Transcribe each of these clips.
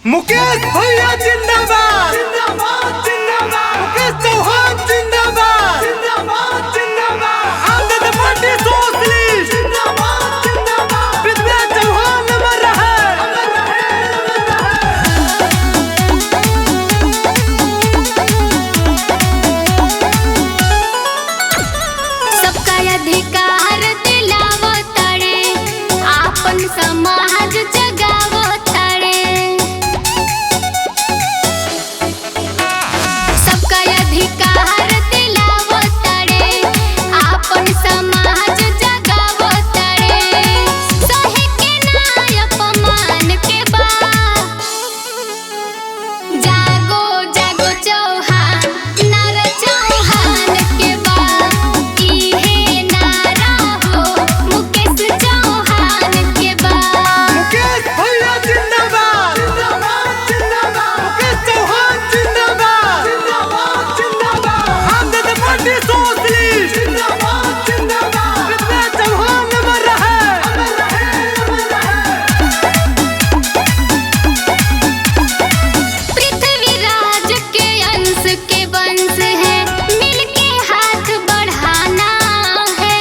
मुकेश भैया जिंदाबाद जिंदाबाद जिंदाबाद। मुकेश चौहान जिंदाबाद जिंदाबाद जिंदाबाद। आजाद पार्टी सोशलिस्ट जिंदाबाद जिंदाबाद। विद्या चौहान अमर रहे अमर रहे सबका अधिकार दिलावो तड़े आपन समाज जगावो तड़े। सबका अधिकार दिलावो तड़े आपन समाज जगावो तड़े। सहे के ना अपमान के बा जागो जागो चौहान नारा चौहान के बा इहे नारा हो मुकेश चौहान के बा। मुकेश भैया जिंदाबाद जिंदाबाद जिंदाबाद। मुकेश चौहान जिंदाबाद जिंदाबाद जिंदाबाद। आजाद पार्टी सोशलिस्ट जिंदाबाद जिंदाबाद। विद्या चौहान अमर रहे अमर रहे पृथ्वीराज के अंश के वंश है मिलके हाथ बढ़ाना है।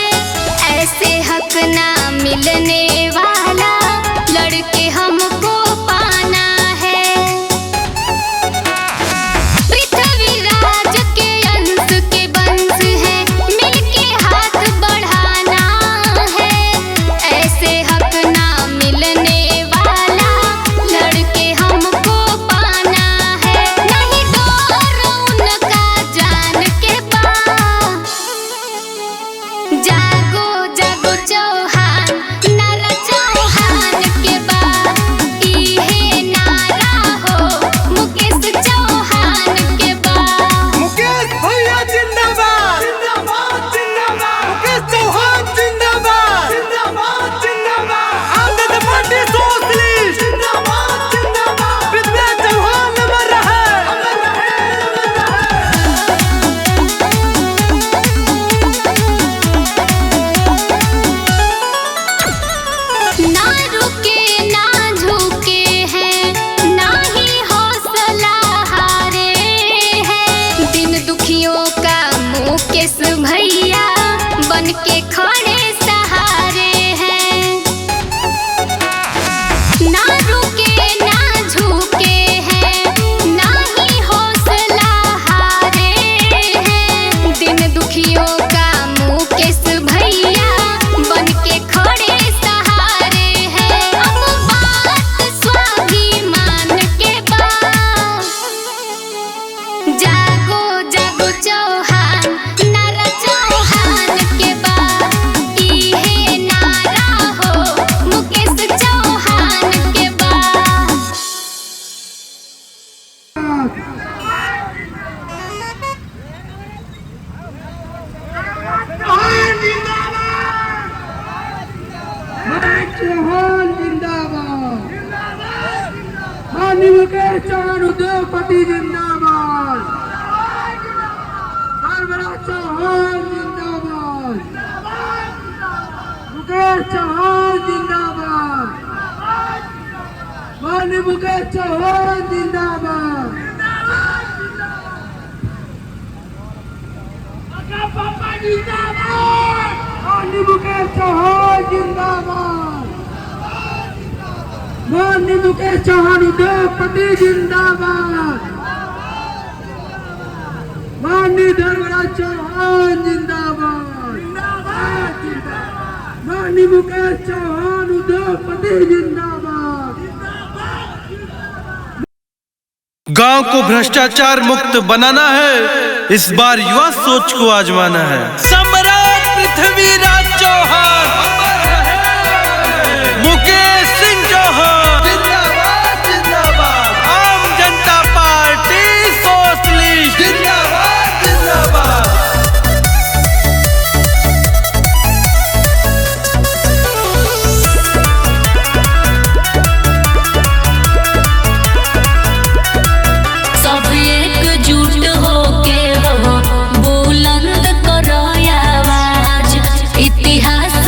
ऐसे हक ना मिलने वाला लड़के हमको पाना है। पृथ्वीराज के अंश के वंश है मिलके हाथ बढ़ाना है। ऐसे हक ना मिलने वाला लड़के हमको पाना है। नहीं डर उनका जान के बा जागो जागो चौहान नारा चौहान के बा इहे नारा हो मुकेश चौहान के बा। मुकेश भैया जिंदाबाद जिंदाबाद जिंदाबाद। मुकेश चौहान जिंदाबाद जिंदाबाद जिंदाबाद। आजाद पार्टी सोशलिस्ट जिंदाबाद जिंदाबाद। विद्या चौहान अमर रहे अमर ना रुके ना झुके हैं ना ही हौसला हारे हैं। दिन दुखियों का मुकेश भैया बन के खड़े सहारे हैं। ना रुके ना झुके हैं ना ही हौसला हारे हैं। दिन दुखियों का मुकेश भैया बन के खड़े सहारे हैं। अब बात स्वाभिमान के बा जागो जागो चौहान नारा चौहान के बा इहे नारा हो मुकेश चौहान के बा। चौहान जिंदाबाद। माननीय मुकेश चौहान उद्योगपति जिंदाबाद। सरबराह चौहान जिंदाबाद। मुकेश चौहान जिंदाबाद। माननीय मुकेश चौहान जिंदाबाद। माननीय मुकेश चौहान जिंदाबाद। माननीय मुकेश चौहान उद्योगपति जिंदाबाद। माननीय धर्मराज चौहान जिंदाबाद। माननीय मुकेश चौहान उद्योगपति जिंदाबाद। गांव को भ्रष्टाचार मुक्त बनाना है, इस बार युवा सोच को आजमाना है। सम्राट पृथ्वीराज चौहान मुकेश सिंह चौहान जिंदाबाद जिंदाबाद। आम जनता पार्टी सोशलिस्ट जिंदाबाद जिंदाबाद। सब एकजुट होके हो बुलंद करो आवाज। इतिहास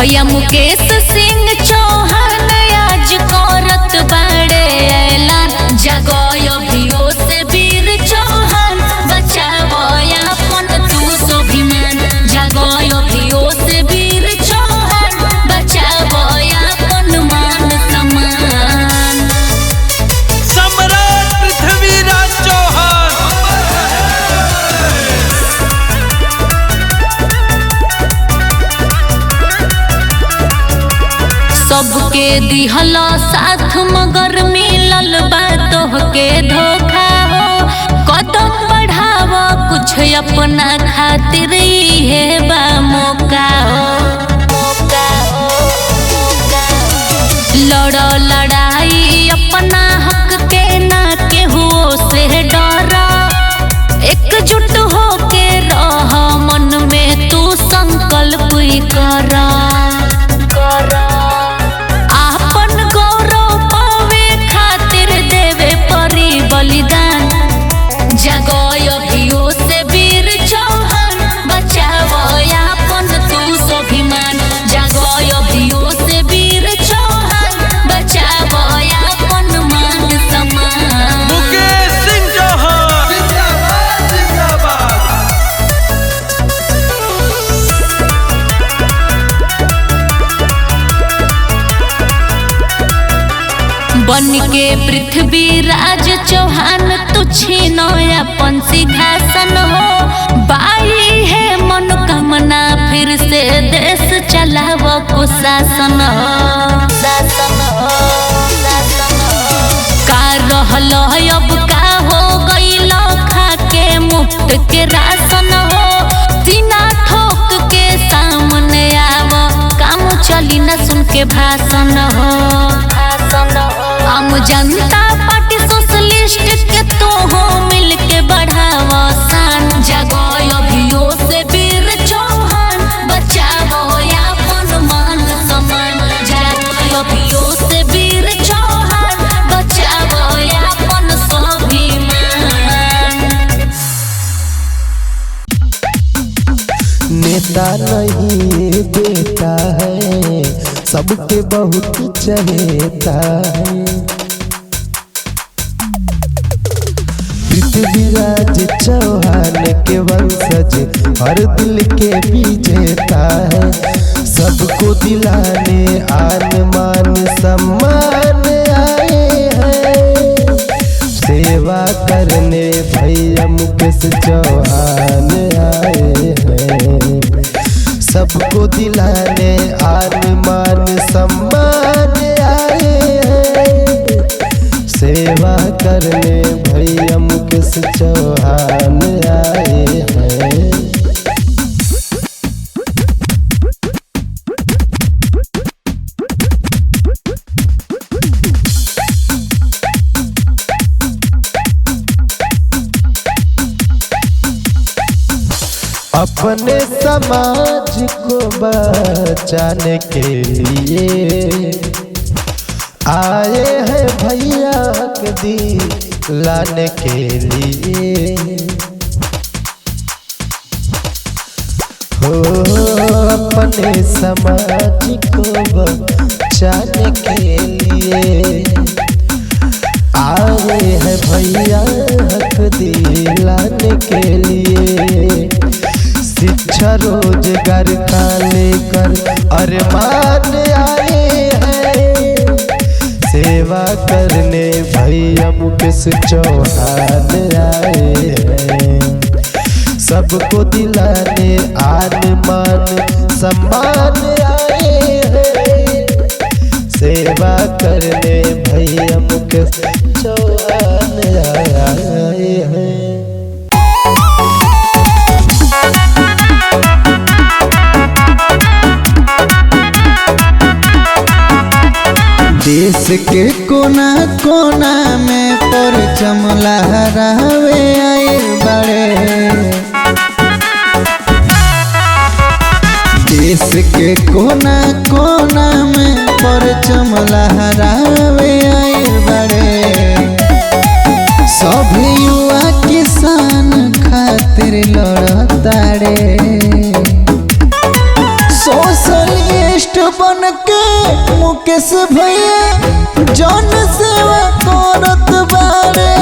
भैया मुकेश सिंह चौहान आज करत बाड़े ऐलान जगय अभियो से वीर चौहान बचावो अपन तू स्वाभिमान जगय अभियो से वीर चौहान बचावो अपन मान सम्मान। सम्राट पृथ्वीराज चौहान। सबके दिहल साथ मगर मिलल बातों के धोखा हो कदम बढ़ाव कुछ अपना खातिर है बा मौका हो लड़ो लड़ाई अपना हक के ना केहू से डर एकजुट होके रह मन में तू संकल्प कर बलिदान जगय अभियो से वीर चौहान बचावो अपन तू स्वाभिमान जगय अभियो से वीर चौहान बचावो अपन मान सम्मान। मुकेश सिंह चौहान जिंदाबाद जिंदाबाद। बन के पृथ्वीराज चौहान तू छीनो अपन सिंहासन हो बाई है मनोकामना फिर से देश चलाव कुशासन का रहल अब का हो गईल खा के मुफ्त के राशन हो सीना ठोक के सामने आव काम चली न सुन के भाषण हो आम जनता पार्टी सोशलिस्ट के तो हो मिल के बढ़ावा शान जगय अभियो से वीर चौहान बचावो अपन मान सम्मान जगय अभियो से वीर चौहान बचावो अपन स्वाभिमान। नेता नहीं बेटा है सबके बहुत चहेता है पृथ्वीराज चौहान के वंशज हर दिल के विजेता है सबको दिलाने आन मान सम्मान आए हैं सेवा करने भैया मुकेश चौहान आए हैं सबको दिलाने आन मान सम्मान आए हैं सेवा करने भैया मुकेश चौहान आए हैं। अपने समाज को बचाने के लिए आए हैं भैया के दिलाने के लिए हो अपने समाज को बचाने के लिए आए हैं भैया हक दिलाने के लिए शिक्षा रोजगार का लेकर अरमान आए हैं सेवा करने भैया मुकेश चौहान आए हैं सबको दिलाने आन मान सम्मान आए हैं सेवा करने भैया मुकेश चौहान आए हैं। देश के कोना कोना में परचम लहरावे आइल बड़े देश के कोना कोना में परचम लहरावे आइल बड़े सभी युवा किसान खातिर लड़ताड़े सोशलिस्ट बन के मुकेश भैया जन सेवा करत बारे।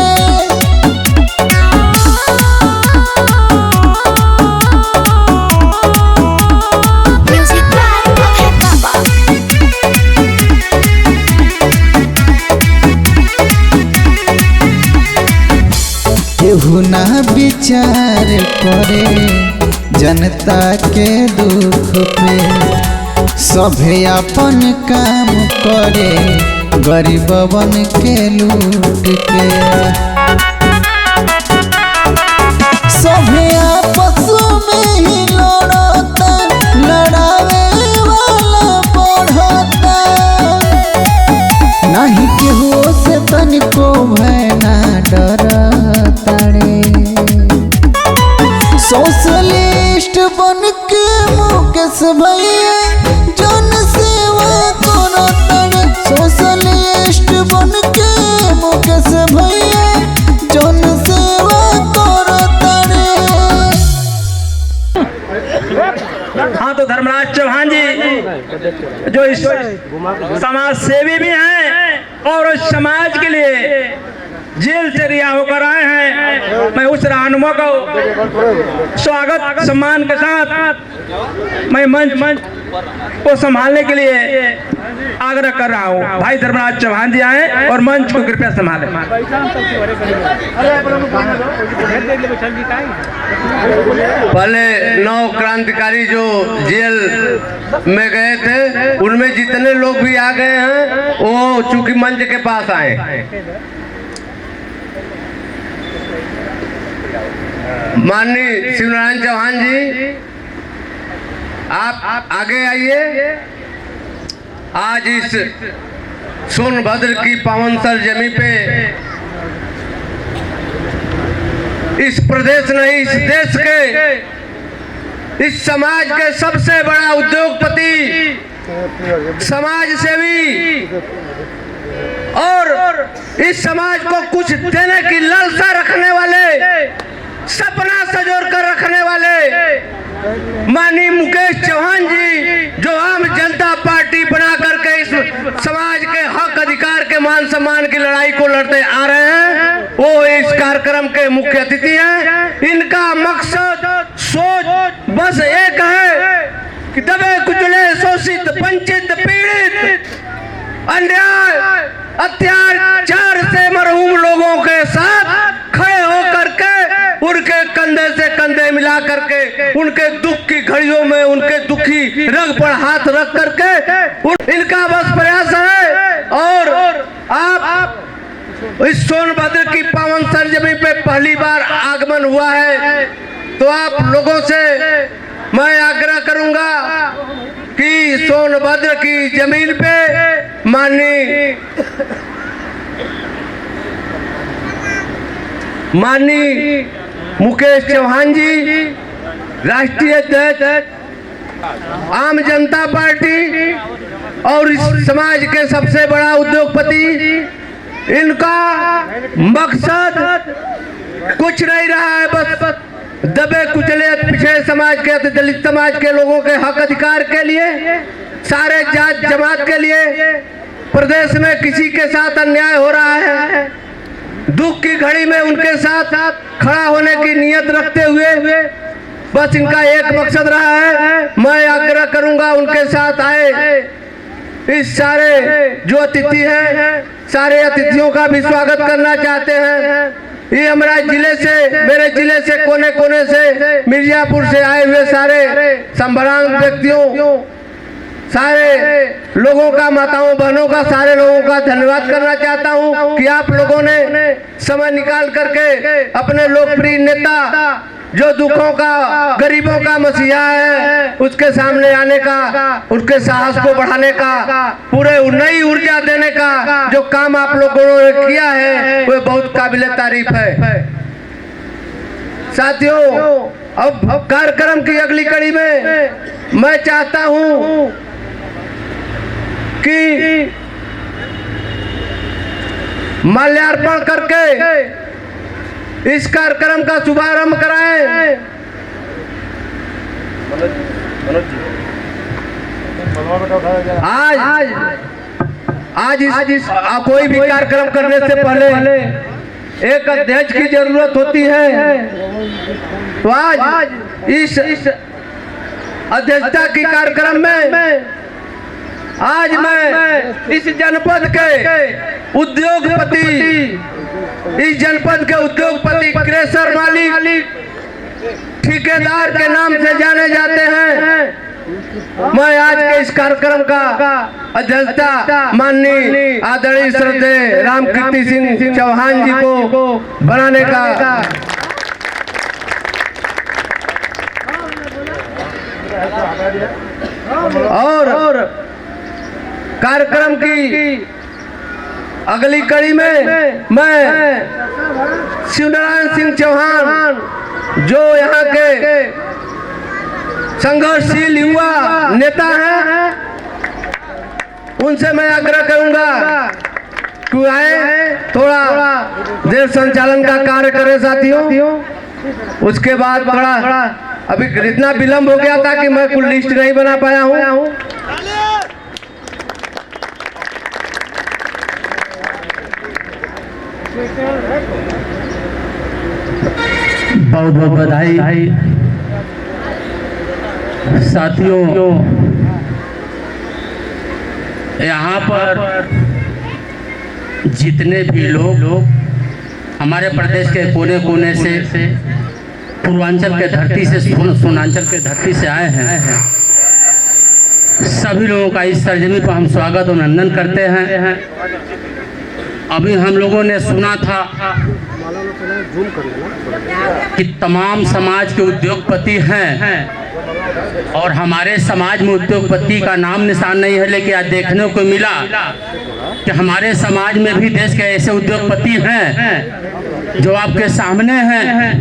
केहू ना विचार करे जनता के दुख पे, सभे अपन काम करे गरीबवन के लूट के। सभे आपस में ही लड़ता, लड़ावे वाला बढ़ता, नहीं केहू से तनिको भय ना डरता रे। सोशलिस्ट बन के मुकेश भैया जन सेवा करत रे। सोशलिस्ट बन के मुकेश भैया जन सेवा करत रे। हाँ, तो धर्मराज चौहान जी जो इस समाज सेवी भी हैं और उस समाज के लिए जेल से रिहा होकर आए हैं, मैं उस रहनुमा को स्वागत सम्मान के साथ मैं मंच को संभालने के लिए आग्रह कर रहा हूँ। भाई धर्मराज चौहान जी आए और मंच को कृपया संभालें। पहले 9 क्रांतिकारी जो जेल में गए थे उनमें जितने लोग भी आ गए हैं वो चूंकि मंच के पास आए। माननीय शिवनारायण चौहान जी आप आगे आइए। आज इस सोनभद्र की पावन सरजमी पे इस प्रदेश नहीं इस देश के इस समाज के सबसे बड़ा उद्योगपति, समाज सेवी और इस समाज को कुछ देने की लालसा रखने वाले, सपना संजोर कर रखने वाले माननीय मुकेश चौहान जी जो आम जनता पार्टी बना करके इस समाज के हक अधिकार के मान सम्मान की लड़ाई को लड़ते आ रहे हैं, वो इस कार्यक्रम के मुख्य अतिथि हैं। इनका मकसद सोच बस एक है कि दबे कुचले शोषित वंचित पीड़ित अन्याय अत्याचार से मरहूम लोगों के साथ खड़े होकर के उनके कंधे से कंधे मिला करके उनके दुख की घड़ियों में उनके दुखी रग पर हाथ रख करके इनका बस प्रयास है। और आप इस सोनभद्र की पावन सरजमी पे पहली बार आगमन हुआ है तो आप लोगों से मैं आग्रह करूंगा कि सोनभद्र की जमीन पे माननीय मुकेश चौहान जी राष्ट्रीय अध्यक्ष आम जनता पार्टी और इस समाज के सबसे बड़ा उद्योगपति, इनका मकसद कुछ नहीं रहा है बस दबे कुचले पिछड़े समाज के दलित समाज के लोगों के हक अधिकार के लिए, सारे जात जमात के लिए। प्रदेश में किसी के साथ अन्याय हो रहा है, दुख की घड़ी में उनके साथ खड़ा होने की नियत रखते हुए बस इनका एक मकसद रहा है। मैं आग्रह करूंगा उनके साथ आए इस सारे जो अतिथि हैं, सारे अतिथियों का भी स्वागत करना चाहते हैं। ये हमारा जिले से, मेरे जिले से कोने कोने से, मिर्जापुर से आए हुए सारे संभ्रांत व्यक्तियों, सारे लोगों का, माताओं बहनों का, सारे लोगों का धन्यवाद करना चाहता हूं कि आप लोगों ने समय निकाल करके अपने लोकप्रिय नेता जो दुखों का, गरीबों का मसीहा है, उसके सामने आने का, उसके साहस को बढ़ाने का, पूरे नई ऊर्जा देने का जो काम आप लोगों ने किया है वो बहुत काबिले तारीफ है। साथियों, अब कार्यक्रम की अगली कड़ी में मैं चाहता हूं कि माल्यार्पण करके इस कार्यक्रम का शुभारंभ कराएं। आज इस कोई भी कार्यक्रम करने से पहले एक अध्यक्ष की जरूरत होती है। तो आज इस अध्यक्षता की कार्यक्रम में आज मैं इस जनपद के उद्योगपति, इस जनपद के उद्योगपति क्रेशर मालिक, ठेकेदार के नाम से जाने जाते हैं, मैं आज के इस कार्यक्रम का अध्यक्षता माननीय आदरणीय श्रद्धेय रामकीर्ति सिंह चौहान जी को बनाने का और कार्यक्रम की अगली कड़ी में मैं शिवनारायण सिंह चौहान जो यहाँ के संघर्षशील युवा नेता हैं, उनसे मैं आग्रह करूंगा कि आए, थोड़ा देर संचालन का कार्य करें साथियों। उसके बाद बड़ा अभी इतना विलंब हो गया था कि मैं कुल लिस्ट नहीं बना पाया हूँ। बहुत बहुत बधाई साथियों। यहाँ पर जितने भी लोग हमारे प्रदेश के कोने कोने से, पूर्वांचल के धरती से, सोनांचल के धरती से आए हैं, सभी लोगों का इस सरजमी पर हम स्वागत और अभिनंदन करते हैं। अभी हम लोगों ने सुना था कि तमाम समाज के उद्योगपति हैं और हमारे समाज में उद्योगपति का नाम निशान नहीं है, लेकिन आज देखने को मिला कि हमारे समाज में भी देश के ऐसे उद्योगपति हैं जो आपके सामने हैं।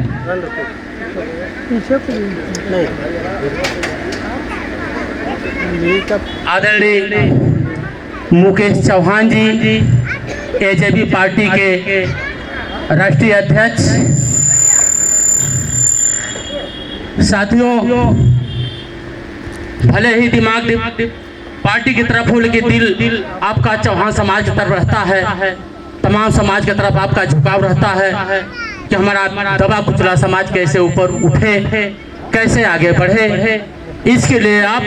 आदरणीय मुकेश चौहान जी, एजेपी पार्टी के राष्ट्रीय अध्यक्ष। साथियों, भले ही दिमाग पार्टी की तरफ हो, लेकिन दिल आपका चौहान समाज की तरफ रहता है, तमाम समाज की तरफ आपका झुकाव रहता है कि हमारा दबा कुचला समाज कैसे ऊपर उठे, कैसे आगे बढ़े। इसके लिए आप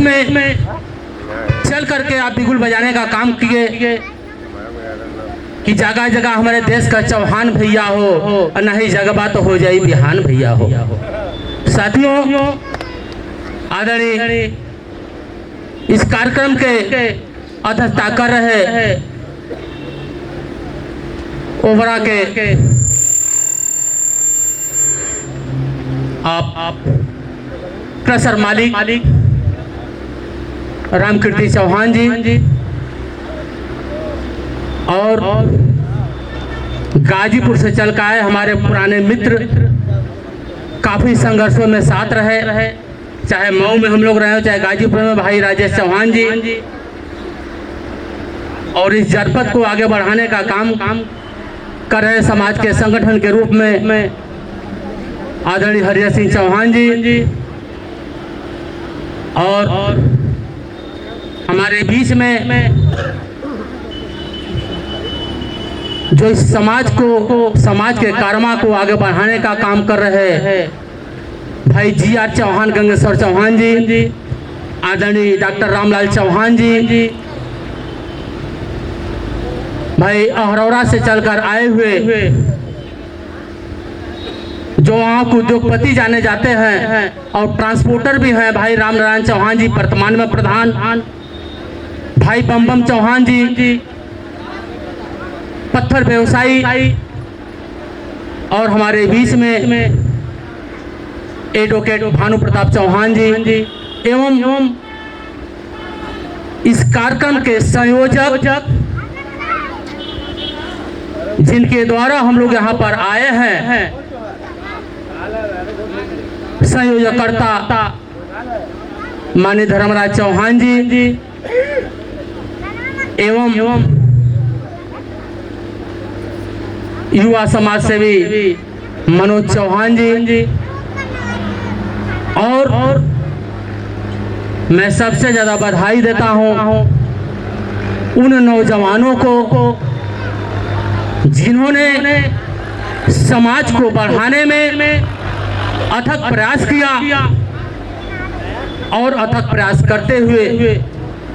में चल करके आप बिगुल बजाने का काम किए कि जगह जगह हमारे देश का चौहान भैया हो और नहीं जगह तो हो जाए बिहान भैया हो। साथियों, आदरणीय इस कार्यक्रम के अध्यक्षता कर रहे ओबरा के आप क्रेशर मालिक रामकीर्ति चौहान जी और गाजीपुर से चल कर आए हमारे पुराने मित्र, काफ़ी संघर्षों में साथ रहे, चाहे मऊ में हम लोग रहे हो, चाहे गाजीपुर में भाई राजेश चौहान जी, और इस जनपद को आगे बढ़ाने का काम कर रहे समाज के संगठन के रूप में आदरणीय हरिया सिंह चौहान जी, और हमारे बीच में जो इस समाज के कारमा को आगे बढ़ाने का काम कर रहे हैं भाई GR चौहान, गंगेश्वर चौहान जी, आदरणीय डॉक्टर रामलाल चौहान जी, भाई अहरौरा से चलकर आए हुए जो वहाँ को उद्योगपति जाने जाते हैं और ट्रांसपोर्टर भी हैं भाई रामनारायण चौहान जी, वर्तमान में प्रधान, भाई बम चौहान जी, पत्थर व्यवसायी, और हमारे बीच में एडवोकेट भानु प्रताप चौहान जी एवं इस कार्यक्रम के संयोजक जिनके द्वारा हम लोग यहाँ पर आए हैं, संयोजकर्ता माननीय धर्मराज चौहान जी एवं युवा समाज सेवी मनोज चौहान जी और मैं सबसे ज़्यादा बधाई देता हूँ उन नौजवानों को जिन्होंने समाज को बढ़ाने में अथक प्रयास किया और अथक प्रयास करते हुए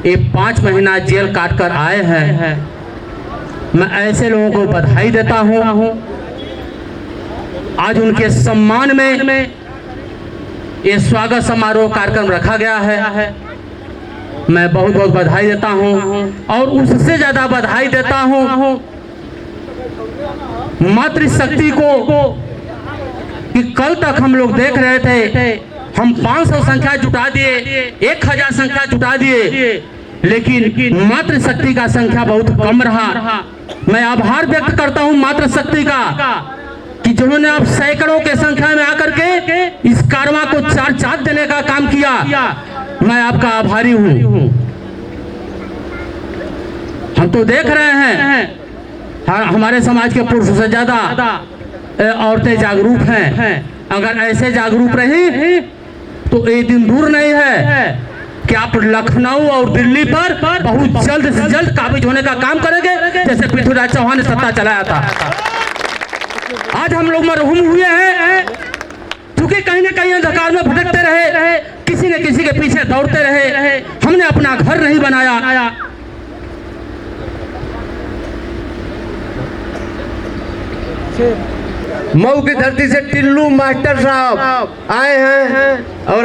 ये 5 महीना जेल काट कर आए हैं। मैं ऐसे लोगों को बधाई देता हूँ। आज उनके सम्मान में ये स्वागत समारोह कार्यक्रम रखा गया है। मैं बहुत बहुत बधाई देता हूँ और उससे ज़्यादा बधाई देता हूँ मातृशक्ति को कि कल तक हम लोग देख रहे थे, हम 500 संख्या जुटा दिए, 1000 संख्या जुटा दिए, लेकिन मातृशक्ति का संख्या बहुत कम रहा। मैं आभार व्यक्त करता हूं मातृशक्ति का कि जिन्होंने आप सैकड़ों के संख्या में आकर के इस कारवां को 4 चांद देने का काम किया। मैं आपका आभारी हूं। हम तो देख रहे हैं हमारे समाज के पुरुषों से ज्यादा औरतें जागरूक हैं। अगर ऐसे जागरूक रही तो ये दिन दूर नहीं है कि आप लखनऊ और दिल्ली पर बहुत जल्द से जल्द काबिज होने का काम करेंगे, जैसे पृथ्वीराज चौहान ने सत्ता चलाया था। आज हम लोग मरहूम हुए हैं क्योंकि कहीं ना कहीं अंधकार में भटकते रहे, किसी न किसी के पीछे दौड़ते रहे, हमने अपना घर नहीं बनाया। मऊ की धरती से टिल्लू मास्टर साहब आए हैं और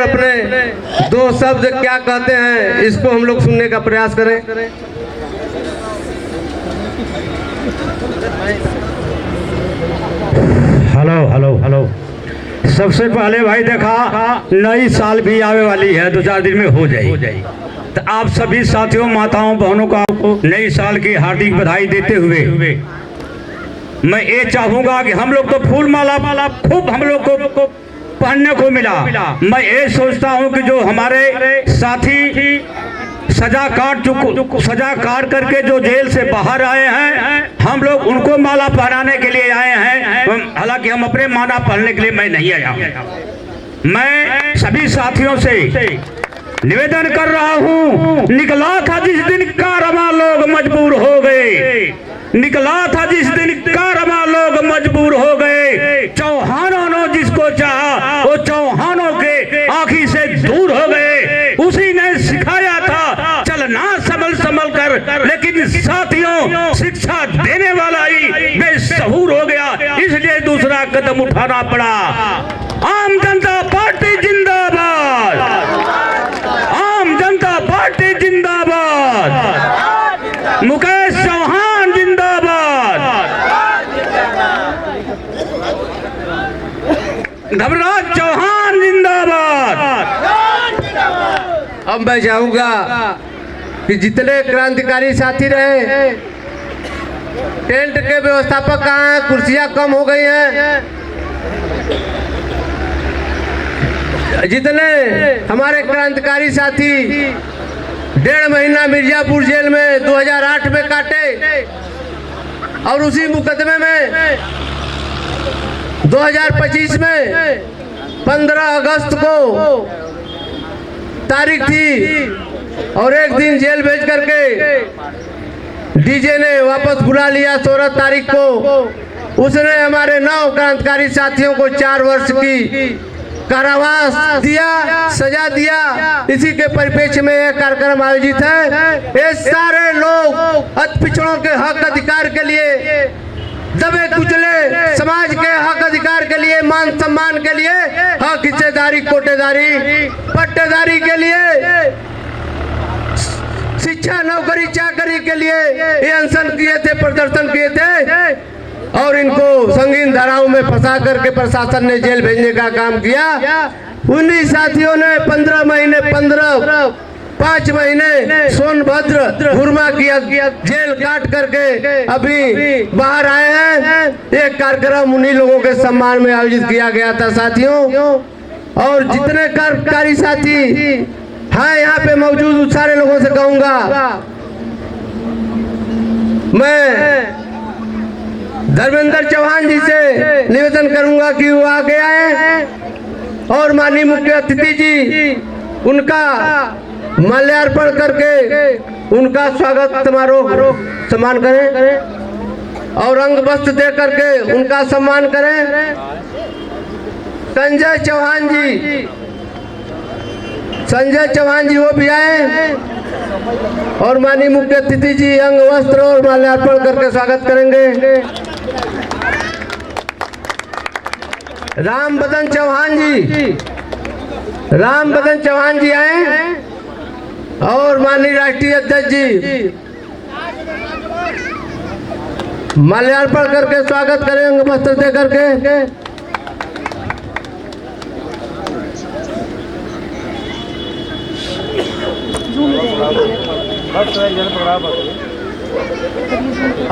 अपने 2 शब्द क्या कहते हैं इसको हम लोग सुनने का प्रयास करें। हेलो। सबसे पहले भाई देखा नई साल भी आवे वाली है, 2-4 दिन में हो जाएगी। तो आप सभी साथियों, माताओं, बहनों का नई साल की हार्दिक बधाई देते हुए मैं ये चाहूंगा कि हम लोग तो फूल माला खूब हम लोग को पहनने को मिला। मैं ये सोचता हूं कि जो हमारे साथी सजा काट करके जो जेल से बाहर आए हैं, हम लोग उनको माला पहनाने के लिए आए हैं। हालांकि हम अपने माला पहनने के लिए मैं नहीं आया। मैं सभी साथियों से निवेदन कर रहा हूं, निकला था जिस दिन कारवां लोग मजबूर हो गए, निकला था जिस दिन कारवां लोग मजबूर हो गए। चौहानों ने जिसको चाहा वो चौहानों के आँखी से दूर हो गए। उसी ने सिखाया था चलना संभल कर, लेकिन साथियों शिक्षा देने वाला ही बेशऊर हो गया, इसलिए दूसरा कदम उठाना पड़ा। आम जनता पार्टी जिंदाबाद, आम जनता पार्टी जिंदाबाद, मुकेश चौहान जिंदाबाद, धर्मराज चौहान जिंदाबाद। अब मैं चाहूंगा कि जितने क्रांतिकारी साथी रहे, टेंट के व्यवस्थापक कहाँ हैं? कुर्सियां कम हो गई हैं। जितने हमारे क्रांतिकारी साथी 1.5 महीना मिर्जापुर जेल में 2008 में काटे और उसी मुकदमे में 2025 में 15 अगस्त को तारीख थी और एक दिन जेल भेज करके डीजे ने वापस बुला लिया 16 तारीख को। उसने हमारे 9 क्रांतिकारी साथियों को 4 वर्ष की कारावास दिया, सजा दिया। इसी के परिप्रेक्ष्य में यह कार्यक्रम आयोजित है। ये सारे लोग अति पिछड़ों के हक अधिकार के लिए, दबे कुचले समाज के हक अधिकार के लिए, मान सम्मान के लिए, हक हिस्सेदारी, कोटेदारी, पट्टेदारी के लिए, शिक्षा, नौकरी, चाकरी के लिए ये अनशन किए थे, प्रदर्शन किए थे और इनको संगीन धाराओं में फंसा करके प्रशासन ने जेल भेजने का काम किया। उन्हीं साथियों ने 15 महीने 5 महीने सोनभद्र घुरमा किया, जेल काट करके अभी बाहर आए हैं। एक कार्यक्रम उन्हीं लोगों के सम्मान में आयोजित किया गया था साथियों। और जितने कार्यकारी साथी हैं यहाँ पे मौजूद, उन सारे लोगों से कहूंगा, मैं धर्मेंद्र चौहान जी से निवेदन करूंगा कि वो आगे आए और माननीय मुख्य अतिथि जी उनका माल्यार्पण करके उनका स्वागत समारोह सम्मान करें और अंग वस्त्र दे करके उनका सम्मान करें। संजय चौहान जी वो भी आए और माननीय मुख्य अतिथि जी अंग वस्त्र और माल्यार्पण करके स्वागत करेंगे। राम बदन चौहान जी आए और माननीय राष्ट्रीय अध्यक्ष जी माल्यार्पण करके स्वागत करें अंग वस्त्र दे करके।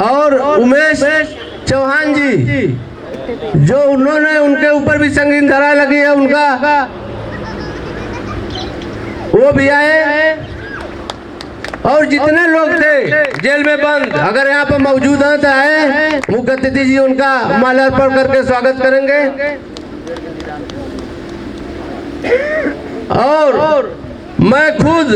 और उमेश चौहान जी जो उन्होंने उनके ऊपर भी संगीन धारा लगी है उनका वो भी आए और जितने लोग थे जेल में बंद अगर यहाँ पर मौजूद हैं तो आए। मुख्य अतिथि जी उनका माल्यार्पण करके स्वागत करेंगे। और मैं खुद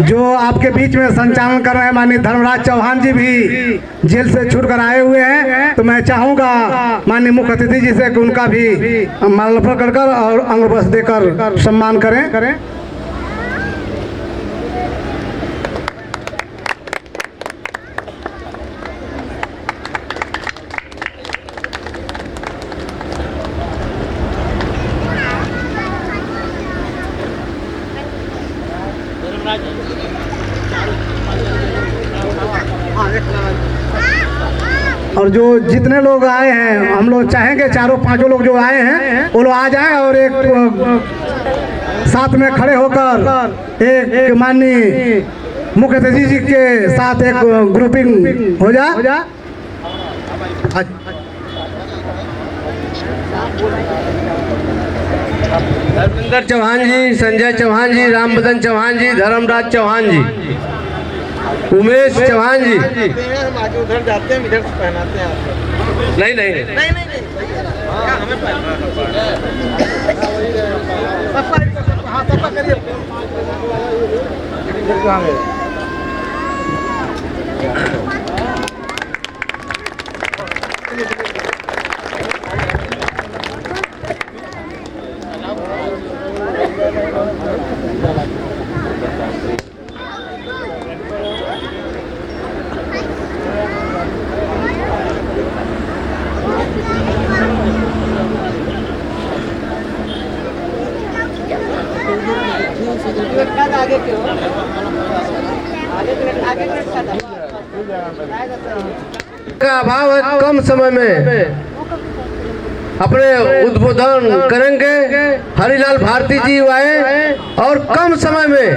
जो आपके बीच में संचालन कर रहे हैं माननीय धर्मराज चौहान जी भी जेल से छूट कर आए हुए हैं, तो मैं चाहूंगा माननीय मुख्य अतिथि जी से कि उनका भी माल्यार्पण कर और अंग वस्त्र देकर सम्मान करें। और जो जितने लोग आए हैं हम लोग चाहेंगे चारों पांचों लोग जो आए हैं वो लोग आ जाएं और एक साथ में खड़े होकर एक माननीय मुख्य अतिथि जी के साथ एक ग्रुपिंग हो जाए। धर्मेंद्र चौहान जी, संजय चौहान जी, राम बदन चौहान जी, धर्मराज चौहान जी, उमेश चौहान जी। उधर जाते हैं इधर पहनाते हैं आप। नहीं पापा करिए। का अभाव है, कम समय में अपने उद्बोधन करेंगे। हरिलाल भारती जी आए और कम समय में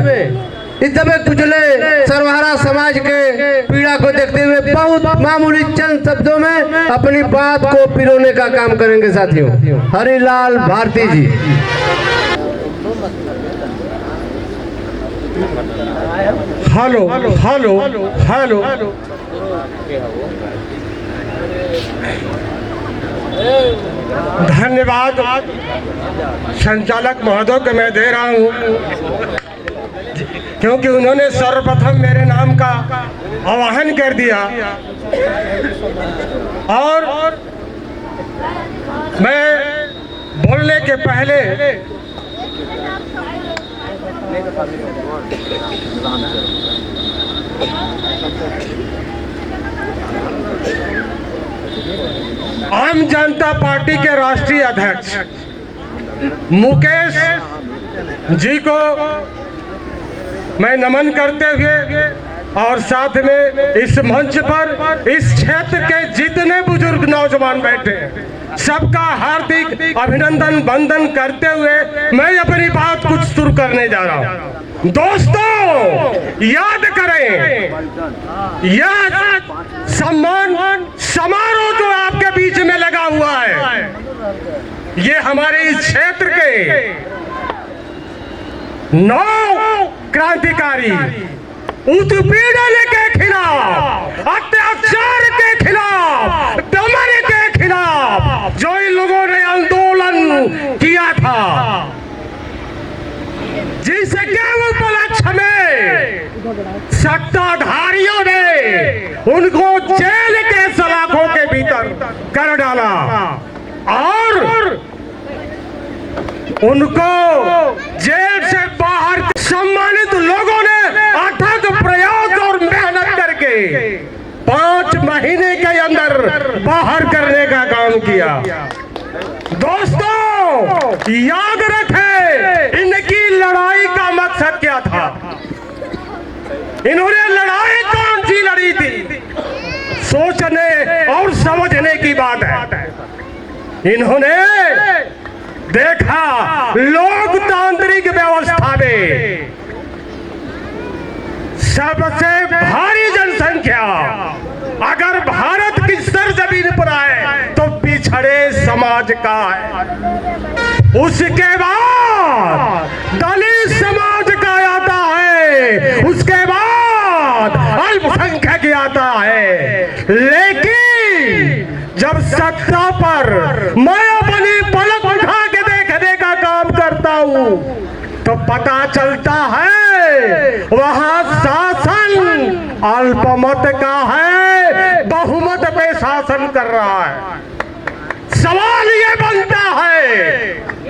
इस दबे कुचले सर्वहारा समाज के पीड़ा को देखते हुए बहुत मामूली चंद शब्दों में अपनी बात को पिरोने का काम करेंगे। साथियों, हरिलाल भारती जी। हेलो हेलो हेलो धन्यवाद संचालक महोदय को मैं दे रहा हूँ क्योंकि उन्होंने सर्वप्रथम मेरे नाम का आवाहन कर दिया और मैं बोलने के पहले आम जनता पार्टी के राष्ट्रीय अध्यक्ष मुकेश जी को मैं नमन करते हुए और साथ में इस मंच पर इस क्षेत्र के जितने बुजुर्ग नौजवान बैठे हैं सबका हार्दिक अभिनंदन वंदन करते हुए मैं अपनी बात कुछ शुरू करने जा रहा हूं। दोस्तों, याद करें, यह सम्मान समारोह जो आपके बीच में लगा हुआ है, ये हमारे इस क्षेत्र के 9 क्रांतिकारी उत्पीड़न के खिलाफ, अत्याचार के खिलाफ, दमन के खिलाफ जो सत्ताधारियों ने उनको जेल के सलाखों के भीतर कर डाला और उनको जेल से बाहर सम्मानित लोगों ने अथक प्रयास और मेहनत करके 5 महीने के अंदर बाहर करने का काम किया। दोस्तों याद रखें, इनकी लड़ाई का मकसद क्या था? इन्होंने लड़ाई कौन सी लड़ी थी? सोचने और समझने की बात है। इन्होंने देखा लोकतांत्रिक व्यवस्था में सबसे भारी जनसंख्या अगर भारत की सरजमीन पर आए तो पिछड़े समाज का है। उसके बाद दलित समाज का आता है, उसके बाद अल्पसंख्यक आता है। लेकिन जब सत्ता पर मैं अपनी पलक उठा के देखने का काम करता हूं तो पता चलता है वहां शासन अल्पमत का है, बहुमत पे शासन कर रहा है। सवाल ये बनता है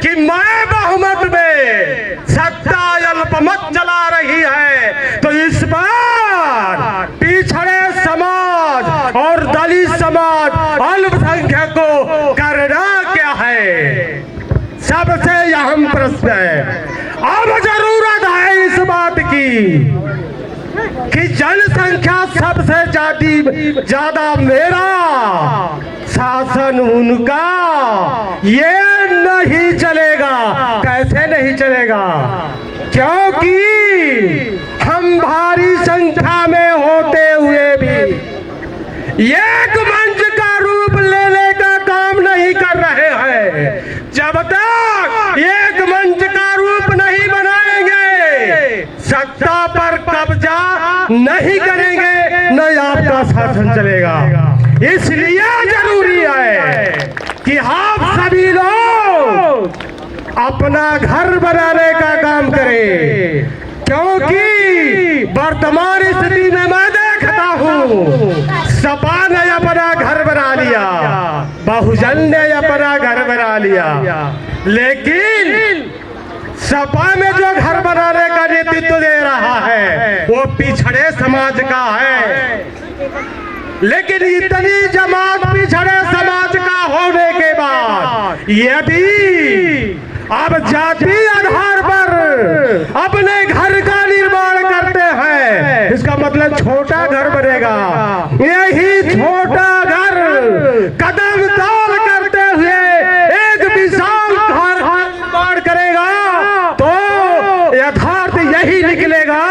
कि मैं बहुमत में, सत्ता अल्पमत चला रही है, तो इस बार पिछड़े समाज और दलित समाज अल्पसंख्यक को करना क्या है? सबसे अहम प्रश्न है। अब जरूरत है इस बात की कि जनसंख्या सबसे ज्यादा मेरा, शासन उनका, ये नहीं चलेगा। कैसे नहीं चलेगा? क्योंकि हम भारी संख्या में होते हुए भी एक मंच का रूप लेने का काम नहीं कर रहे हैं। जब तक एक मंच का रूप नहीं बनाएंगे, सत्ता पर कब्जा नहीं करेंगे, न आपका शासन चलेगा। इसलिए जरूरी है कि आप सभी लोग अपना घर बनाने का काम करें, क्योंकि वर्तमान स्थिति में मैं देखता हूँ सपा ने अपना घर बना लिया, बहुजन ने अपना घर बना लिया, लेकिन सपा में जो घर बनाने का नेतृत्व दे रहा है वो पिछड़े समाज का है। लेकिन इतनी जमात पिछड़े समाज का होने के बाद यदि अब जाति आधार पर अपने घर का निर्माण करते हैं, इसका मतलब छोटा घर बनेगा। यही छोटा घर कदम ताल करते हुए एक विशाल घर निर्माण करेगा, तो यथार्थ यही निकलेगा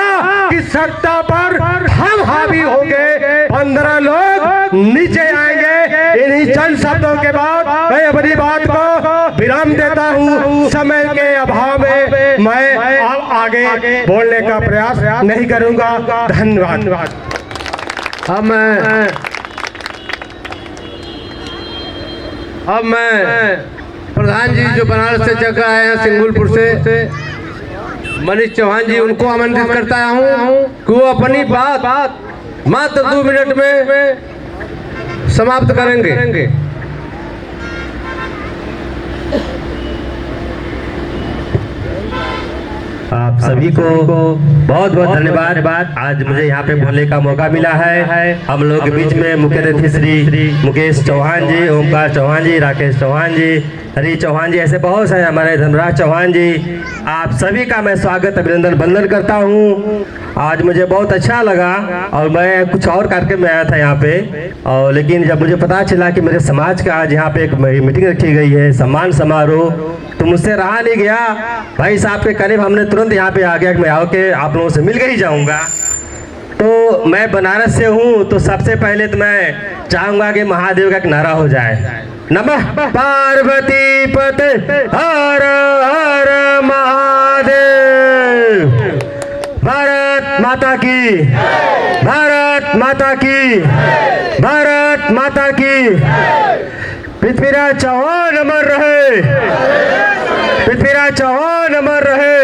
कि सत्ता पर हम हावी होंगे, 15 लोग नीचे आएंगे। इन्हीं चंद शब्दों के बाद मैं अपनी बात को विराम देता हूँ। समय के अभाव में मैं आगे बोलने का प्रयास नहीं करूँगा। धन्यवाद। अब मैं प्रधान जी जो बनारस से चल कर आए हैं, सिंगुलपुर से, मनीष चौहान जी, उनको आमंत्रित करता हूँ कि वो अपनी बात मात्र 2 मिनट में समाप्त करेंगे। आप सभी को बहुत बहुत धन्यवाद। आज मुझे यहाँ पे बोलने का मौका मिला है। हम लोग के बीच में मुख्य अतिथि श्री मुकेश चौहान जी, ओमकार चौहान जी, राकेश चौहान जी, हरी चौहान जी, ऐसे बहुत सारे हमारे धर्मराज चौहान जी, आप सभी का मैं स्वागत अभिनंदन वंदन करता हूँ। आज मुझे बहुत अच्छा लगा और मैं कुछ और कार्यक्रम में आया था यहाँ पे, और लेकिन जब मुझे पता चला कि मेरे समाज का आज यहाँ पे एक मीटिंग रखी गई है, सम्मान समारोह, तो मुझसे रहा नहीं गया। भाई साहब के करीब हमने तुरंत यहाँ पे आ गया कि मैं आके आप लोगों से मिल के ही जाऊँगा। तो मैं बनारस से हूँ, तो सबसे पहले तो मैं चाहूँगा कि महादेव का एक नारा हो जाए, नमः पार्वती पते हर हर महादेव। भारत माता की, भारत माता की, भारत माता की। पृथ्वीराज चौहान अमर रहे, पृथ्वीराज चौहान अमर रहे।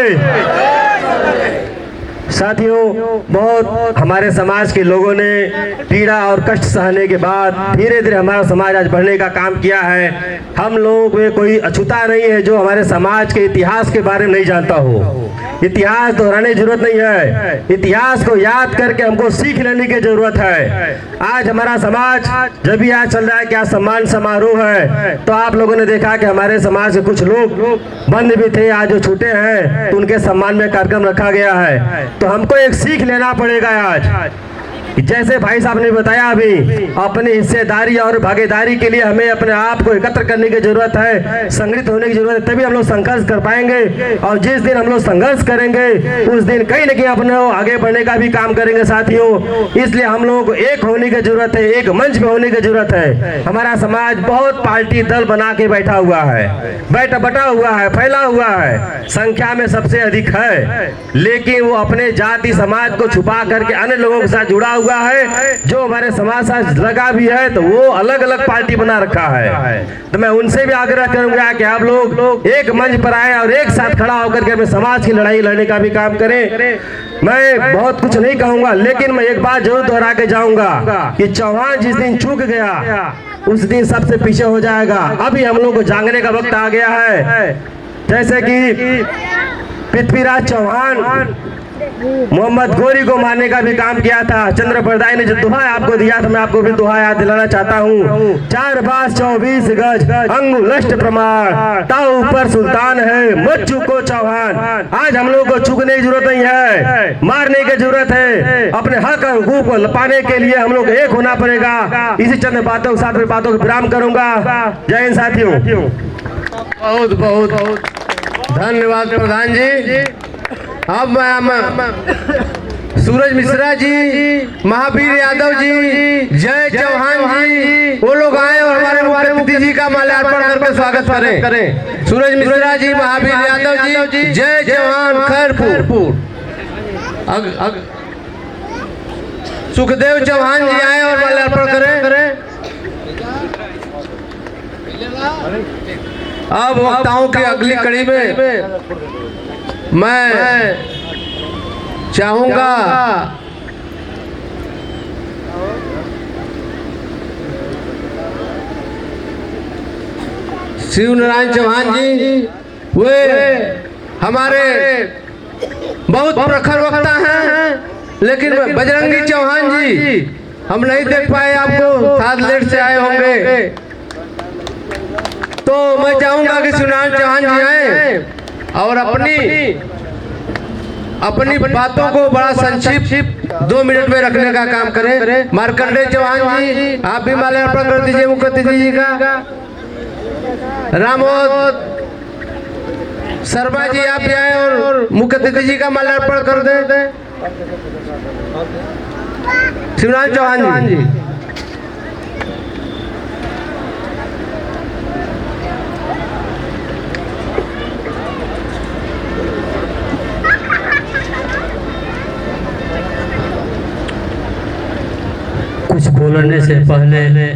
साथियों, बहुत हमारे समाज के लोगों ने पीड़ा और कष्ट सहने के बाद धीरे धीरे हमारा समाज आज बढ़ने का काम किया है। हम लोग में कोई अछूता नहीं है जो हमारे समाज के इतिहास के बारे में नहीं जानता हो। इतिहास दोहराने की जरूरत नहीं है, इतिहास को याद करके हमको सीख लेने की जरूरत है। आज हमारा समाज जब भी आज चल रहा है क्या सम्मान समारोह है, तो आप लोगों ने देखा कि हमारे समाज के कुछ लोग बंद भी थे, आज जो छूटे हैं तो उनके सम्मान में कार्यक्रम रखा गया है। तो हमको एक सीख लेना पड़ेगा आज, जैसे भाई साहब ने बताया अभी, अपनी हिस्सेदारी और भागीदारी के लिए हमें अपने आप को एकत्र करने की जरूरत है, संगठित होने की जरूरत है, तभी हम लोग संघर्ष कर पाएंगे। और जिस दिन हम लोग संघर्ष करेंगे उस दिन कहीं न कहीं अपने आगे बढ़ने का भी काम करेंगे साथियों। इसलिए हम लोग को एक होने की जरूरत है, एक मंच पे होने की जरूरत है। हमारा समाज बहुत पार्टी दल बना के बैठा हुआ है, बटा हुआ है, फैला हुआ है, संख्या में सबसे अधिक है, लेकिन वो अपने जाति समाज को छुपा करके अन्य लोगों के साथ जुड़ा हुआ है। जो हमारे समाज साथ लगा भी है तो वो अलग अलग पार्टी बना रखा है। तो मैं उनसे भी आग्रह करूंगा कि आप लोग एक मंच पर आए और एक साथ खड़ा होकर के अपने समाज की लड़ाई लड़ने का भी काम करें। मैं बहुत कुछ नहीं कहूंगा, लेकिन मैं एक बात जरूर दोहरा के जाऊंगा कि चौहान जिस दिन चूक गया उस दिन सबसे पीछे हो जाएगा। अभी हम लोग को जागने का वक्त आ गया है। जैसे कि पृथ्वीराज चौहान मोहम्मद गोरी को मारने का भी काम किया था, चंद्र प्रदाय ने जो दोहा आपको दिया था, मैं आपको भी दोहा याद दिलाना चाहता हूँ। 4 बास 24 गज अंगुलष्ट प्रमाण, ताऊ पर सुल्तान है मत चूको चौहान। आज हम लोग को चूकने की जरूरत नहीं है, मारने की जरूरत है। अपने हक और हुकूक को पाने के लिए हम लोग एक होना पड़ेगा। इसी चंद बातों के साथ में बातों को विराम करूंगा। जय हिंद साथियों। बहुत बहुत धन्यवाद प्रधान जी। अब मैं सूरज मिश्रा जी, महावीर यादव जी, जय चौहान जी, वो लोग आए और हमारे मुख्य अतिथि जी का माल्यार्पण करके स्वागत करें। सूरज मिश्रा जी, महावीर यादव जी, जय चौहान खैरपुर। सुखदेव चौहान जी आए और माल्यार्पण करें। अब वक्ताओं की अगली कड़ी में मैं चाहूंगा शिव नारायण चौहान जी, वे हमारे बहुत प्रखर वक्ता हैं, लेकिन बजरंगी चौहान जी हम नहीं देख पाए आपको, साथ लेट से आए होंगे। तो मैं चाहूंगा कि शिव नारायण चौहान जी आए और अपनी बातों को बड़ा संक्षिप्त 2 मिनट में रखने का काम करें। मार्कंडेय चौहान जी, आप भी माल्यार्पण कर दीजिए मुख्य अतिथि जी का। रामोद शर्मा जी, आप भी आए और मुख्य अतिथि जी का माल्यार्पण कर दें। शिवनारायण चौहान जी। कुछ बोलने से पहले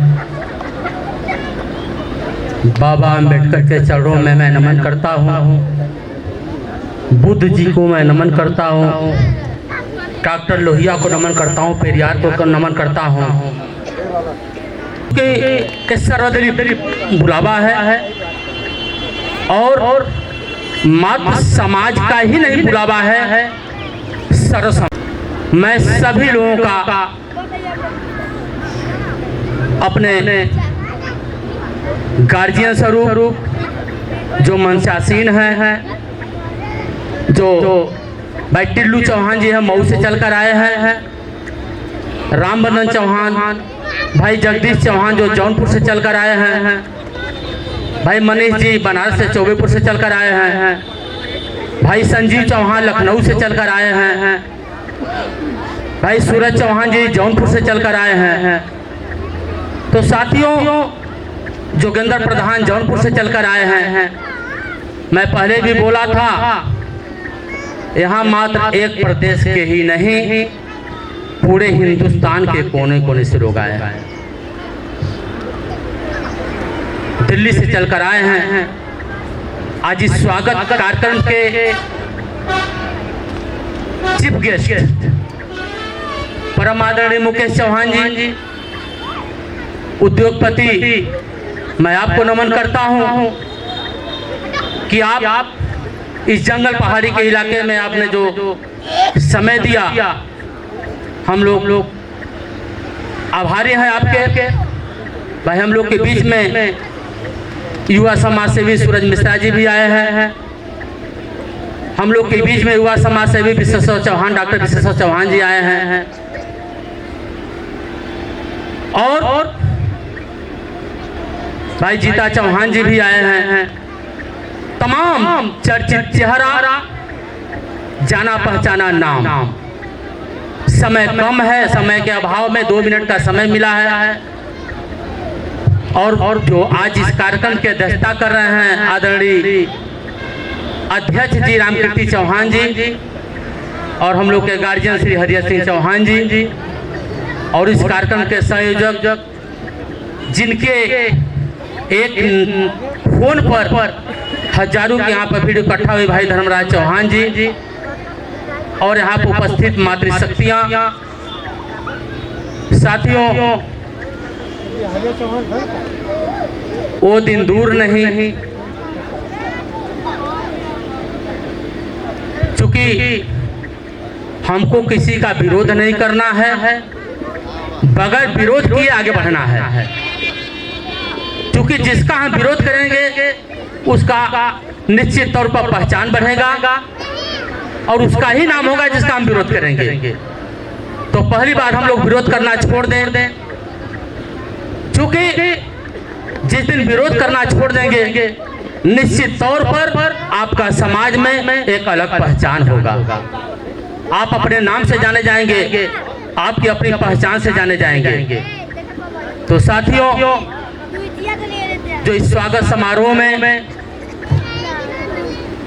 बाबा अम्बेडकर के चरणों में मैं नमन करता हूँ, बुद्ध जी को मैं नमन करता हूँ, डॉक्टर लोहिया को नमन करता हूँ, पेरियार को नमन करता हूँ कि सर्वदलीय बुलावा है और मात्र समाज का ही नहीं बुलावा है, सर्व। मैं सभी लोगों का अपने गार्जियन स्वरूप जो मंचासीन है, जो भाई टिल्लू चौहान जी हैं, मऊ से चलकर आए हैं, रामबंधन चौहान, भाई जगदीश चौहान जो जौनपुर से चलकर आए हैं, भाई मनीष जी बनारस से चौबेपुर से चलकर आए हैं, भाई संजीव चौहान लखनऊ से चलकर आए हैं, भाई सूरज चौहान जी जौनपुर से चलकर आए हैं। तो साथियों, जोगेंद्र प्रधान जौनपुर से चलकर आए हैं। मैं पहले भी बोला था, यहाँ मात्र एक प्रदेश के ही नहीं, पूरे हिंदुस्तान के कोने कोने से लोग आए हैं। दिल्ली से चलकर आए हैं। आज इस स्वागत कार्यक्रम के चीफ गेस्ट परम आदरणीय मुकेश चौहान जी, उद्योगपति, मैं आपको नमन करता हूं कि आप इस जंगल पहाड़ी के इलाके में आपने जो समय दिया, हम लोग आभारी हैं आपके। भाई हम लोग के बीच में युवा समाज सेवी सूरज मिश्रा जी भी आए हैं। हम लोग के बीच में युवा समाज सेवी विश्वेश्वर चौहान, डॉक्टर विश्वेश्वर चौहान जी आए हैं। और भाई जीता चौहान जी भी आए हैं। तमाम चर्चित चेहरा, जाना पहचाना नाम। समय कम है, समय के अभाव में 2 मिनट का समय मिला है। और जो आज इस कार्यक्रम की अध्यक्षता कर रहे हैं आदरणीय अध्यक्ष जी रामकीर्ति चौहान जी, और हम लोग के गार्जियन श्री हरिहर सिंह चौहान जी, और इस कार्यक्रम के संयोजक जिनके एक फोन पर हजारों के यहाँ पर भीड़ इकट्ठा हुई, भाई धर्मराज चौहान जी, और यहाँ पर उपस्थित मातृशक्तियाँ। साथियों, वो दिन दूर नहीं, चूंकि हमको किसी का विरोध नहीं करना है, बगैर विरोध किए आगे बढ़ना है। क्योंकि जिसका हम विरोध करेंगे उसका निश्चित तौर पर पहचान बढ़ेगा, और उसका ही नाम होगा जिसका हम विरोध करेंगे। तो पहली बार हम लोग विरोध करना छोड़ दें, क्योंकि जिस दिन विरोध करना छोड़ देंगे निश्चित तौर पर आपका समाज में एक अलग पहचान होगा। आप अपने नाम से जाने जाएंगे, आपकी अपनी पहचान से जाने जाएंगे। तो साथियों, जो इस स्वागत समारोह में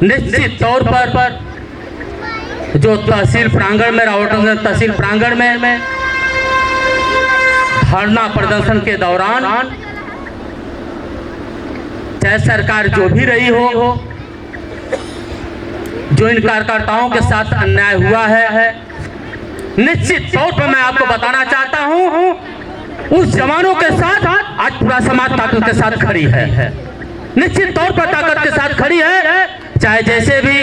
निश्चित तौर पर जो तहसील प्रांगण में, रावटगंज तहसील प्रांगण में धरना प्रदर्शन के दौरान, चाहे सरकार जो भी रही हो, जो इन कार्यकर्ताओं के साथ अन्याय हुआ है, निश्चित तौर पर मैं आपको बताना चाहता हूं, उस जवानों के साथ आज पूरा समाज ताकत के साथ खड़ी है। निश्चित तौर पर ताकत के साथ खड़ी है। चाहे जैसे भी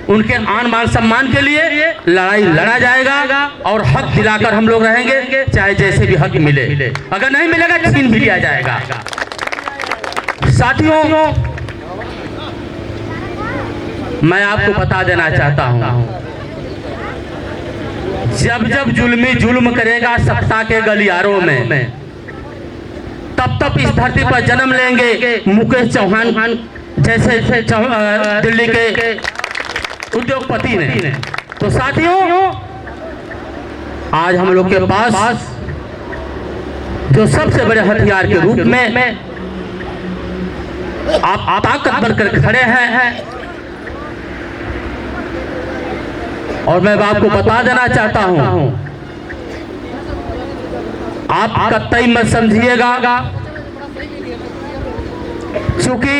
उनके आन बान सम्मान के लिए लड़ाई लड़ा जाएगा, और हक दिलाकर हम लोग रहेंगे, चाहे जैसे भी हक मिले। अगर नहीं मिलेगा छीन भी लिया जाएगा। साथियों, मैं आपको बता देना चाहता हूं, जब जब जुल्मी जुल्म करेगा सत्ता के गलियारों में, तब इस धरती पर जन्म लेंगे मुकेश चौहान जैसे दिल्ली के उद्योगपति ने। तो साथियों, आज हम लोग के पास जो सबसे बड़े हथियार के रूप में आप ताकत बनकर खड़े हैं, और मैं आपको बता देना चाहता हूं, आप कतई मत समझिएगा, क्योंकि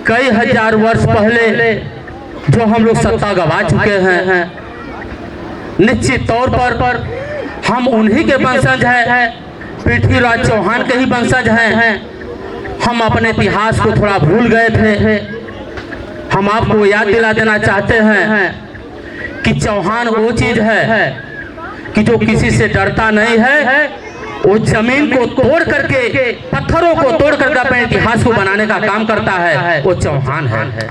कई हजार वर्ष पहले जो हम लोग सत्ता गवा चुके हैं, निश्चित तौर पर हम उन्हीं के वंशज हैं, पृथ्वीराज चौहान के ही वंशज हैं। हम अपने इतिहास को थोड़ा भूल गए थे। हम आपको याद दिला देना चाहते हैं कि चौहान वो चीज है कि जो किसी से डरता नहीं है, वो जमीन को तोड़ करके, पत्थरों को तोड़ करके अपने इतिहास को बनाने का काम करता है, वो चौहान है।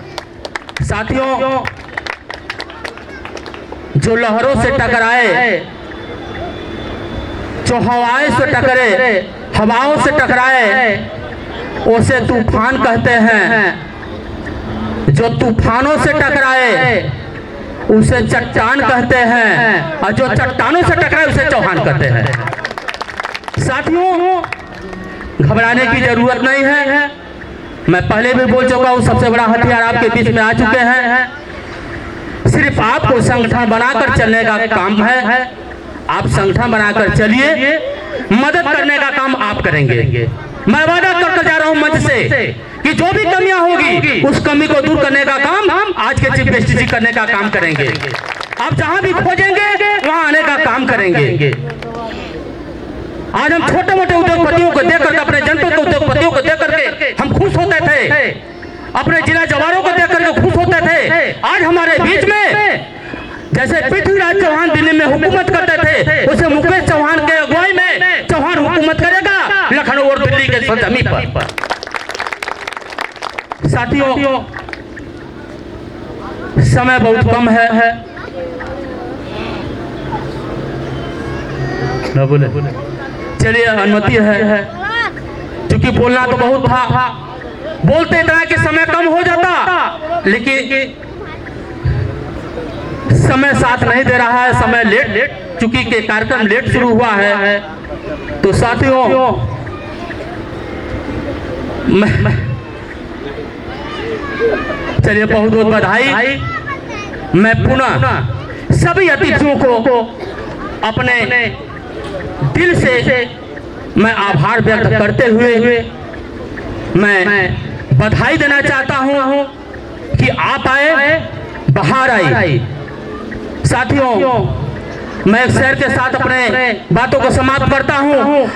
साथियों, जो लहरों से टकराए, जो हवाएं से टकरे, हवाओं से टकराए, उसे तूफान कहते हैं। जो तूफानों से टकराए उसे चट्टान कहते हैं, और जो चट्टानों से टकराए उसे चौहान कहते हैं। साथियों, घबराने की जरूरत नहीं है। मैं पहले भी बोल चुका हूँ, सबसे बड़ा हथियार आपके बीच में आ चुके हैं। सिर्फ आपको संगठन बनाकर चलने का काम है। आप संगठन बनाकर चलिए, मदद करने का काम आप करेंगे। मैं वादा करके जा रहा हूँ मंच से कि जो भी कमियां होगी उस कमी को दूर करने का काम आज के चीफ मिनिस्टर जी करने का काम करेंगे। आप जहां भी खोजेंगे वहां आने का काम करेंगे। आज हम छोटे मोटे उद्योगपतियों को देख करके, अपने जनपद के उद्योगपतियों को देख करके हम खुश होते थे, अपने जिला जवानों को देख करके खुश होते थे। आज हमारे बीच में जैसे पृथ्वीराज चौहान दिल्ली में हुकूमत करते थे, उसे मुकेश चौहान के अगुवाई में चौहान हुकूमत करेगा लखनऊ और दिल्ली के सरजमी पर। साथियों, समय बहुत कम है, ना बोले चलिए अनुमति है, क्योंकि बोलना तो बहुत था, बोलते इतना कि समय कम हो जाता, लेकिन समय साथ नहीं दे रहा है। समय लेट चूंकि के कार्यक्रम लेट शुरू हुआ है। तो साथियों, चलिए बहुत बहुत बधाई। मैं पुनः सभी अतिथियों को अपने दिल से मैं आभार व्यक्त करते हुए मैं बधाई देना चाहता हूं कि आप आए, बाहर आई। साथियों, मैं एक शेर के साथ अपने बातों को समाप्त करता हूं।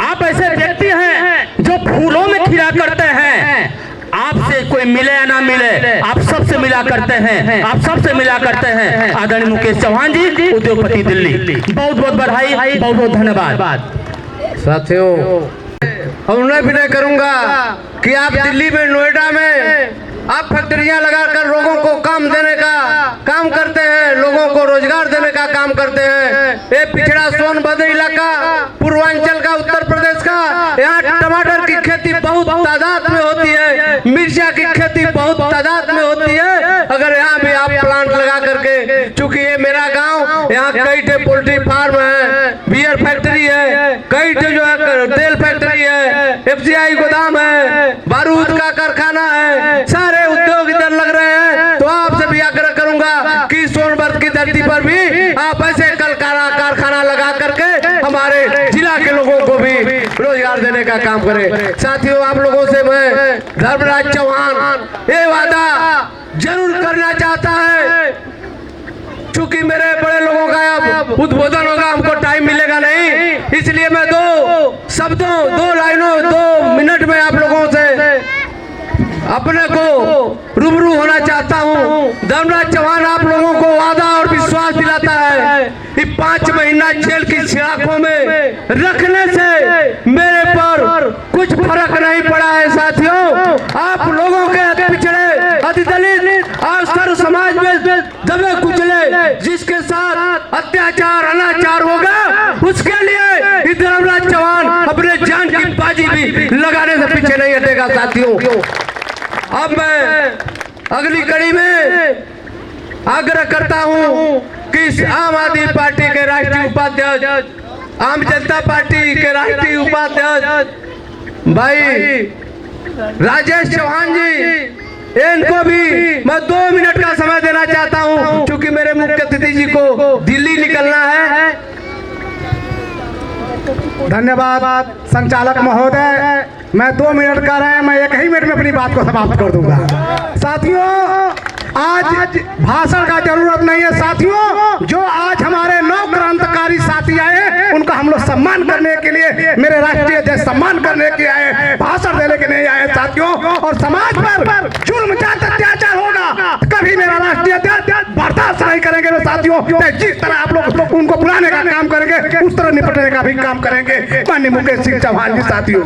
आप ऐसे व्यक्ति हैं जो फूलों में खिला करते हैं। आपसे कोई मिले या ना मिले, आप सबसे मिला करते हैं, आप सबसे मिला करते हैं। आदरणीय मुकेश चौहान जी, उद्योगपति दिल्ली, बहुत बहुत बधाई, बहुत बहुत धन्यवाद। साथियों, और मैं विनय करूंगा कि आप दिल्ली में, नोएडा में आप फैक्ट्रियां लगाकर लोगों को काम देने का काम करते हैं, लोगों को रोजगार देने का काम करते हैं। ये पिछड़ा सोनभद्र इलाका, पूर्वांचल का, उत्तर प्रदेश का, यहाँ टमाटर की खेती बहुत तादाद में होती है, मिर्चा की खेती बहुत तादाद में होती है। अगर यहाँ भी आप प्लांट लगा करके, चूंकि ये मेरा गाँव, यहाँ कई ठे पोल्ट्री फार्म है, बियर फैक्ट्री है, कई ठे जो है तेल फैक्ट्री है, FCI गोदाम है, बारूद का कारखाना है, सारे उद्योग इधर लग रहे हैं। तो आपसे भी आग्रह करूंगा कि सोनभद्र की धरती पर भी आप ऐसे कारखाना लगा करके हमारे जिला के लोगों को भी रोजगार देने का काम करें। साथियों, आप लोगों से मैं धर्मराज चौहान ये वादा जरूर करना चाहता है, चूंकि मेरे बड़े लोगों का अब उद्बोधन होगा, हमको टाइम मिलेगा नहीं, इसलिए मैं दो शब्दों, 2 लाइनों, 2 मिनट में आप लोगों से अपने को रूबरू होना चाहता हूं। धर्मराज चौहान आप लोगों को वादा और विश्वास दिलाता है कि 5 महीना जेल की सलाखों में रखने से मेरे पर कुछ फर्क नहीं पड़ा है। साथियों, आप लोगों के अति पिछड़े, अति दलित और सर्व समाज में दबे कुचले जिसके साथ अत्याचार, अनाचार होगा, उसके लिए धर्मराज चौहान अपने जान की बाजी भी लगाने से पीछे नहीं हटेगा। साथियों, अब मैं अगली कड़ी में आग्रह करता हूं कि आम आदमी पार्टी के राष्ट्रीय उपाध्यक्ष, आम जनता पार्टी के राष्ट्रीय उपाध्यक्ष भाई राजेश चौहान जी, इनको भी मैं 2 मिनट का समय देना चाहता हूं, क्योंकि मेरे मुख्य अतिथि जी को दिल्ली निकलना है। धन्यवाद संचालक महोदय। मैं 2 मिनट का रहे, मैं 1 ही मिनट में अपनी बात को समाप्त कर दूंगा। साथियों, आज भाषण का जरूरत नहीं है। साथियों, जो आज हमारे 9 क्रांतिकारी साथी आए, उनका हम लोग सम्मान करने के लिए, मेरे राष्ट्रीय अध्यक्ष सम्मान करने के आए, भाषण देने के नहीं आए। साथियों, और समाज पर जुल्म जात अत्याचार होगा, कभी मेरा राष्ट्रीय अध्यक्ष बर्दाश्त नहीं करेंगे। साथियों, जिस तरह आप लोग उनको बुलाने का काम करेंगे, उस तरह निपटने का भी काम करेंगे। माननीय मुकेश सिंह चौहान जी, साथियों,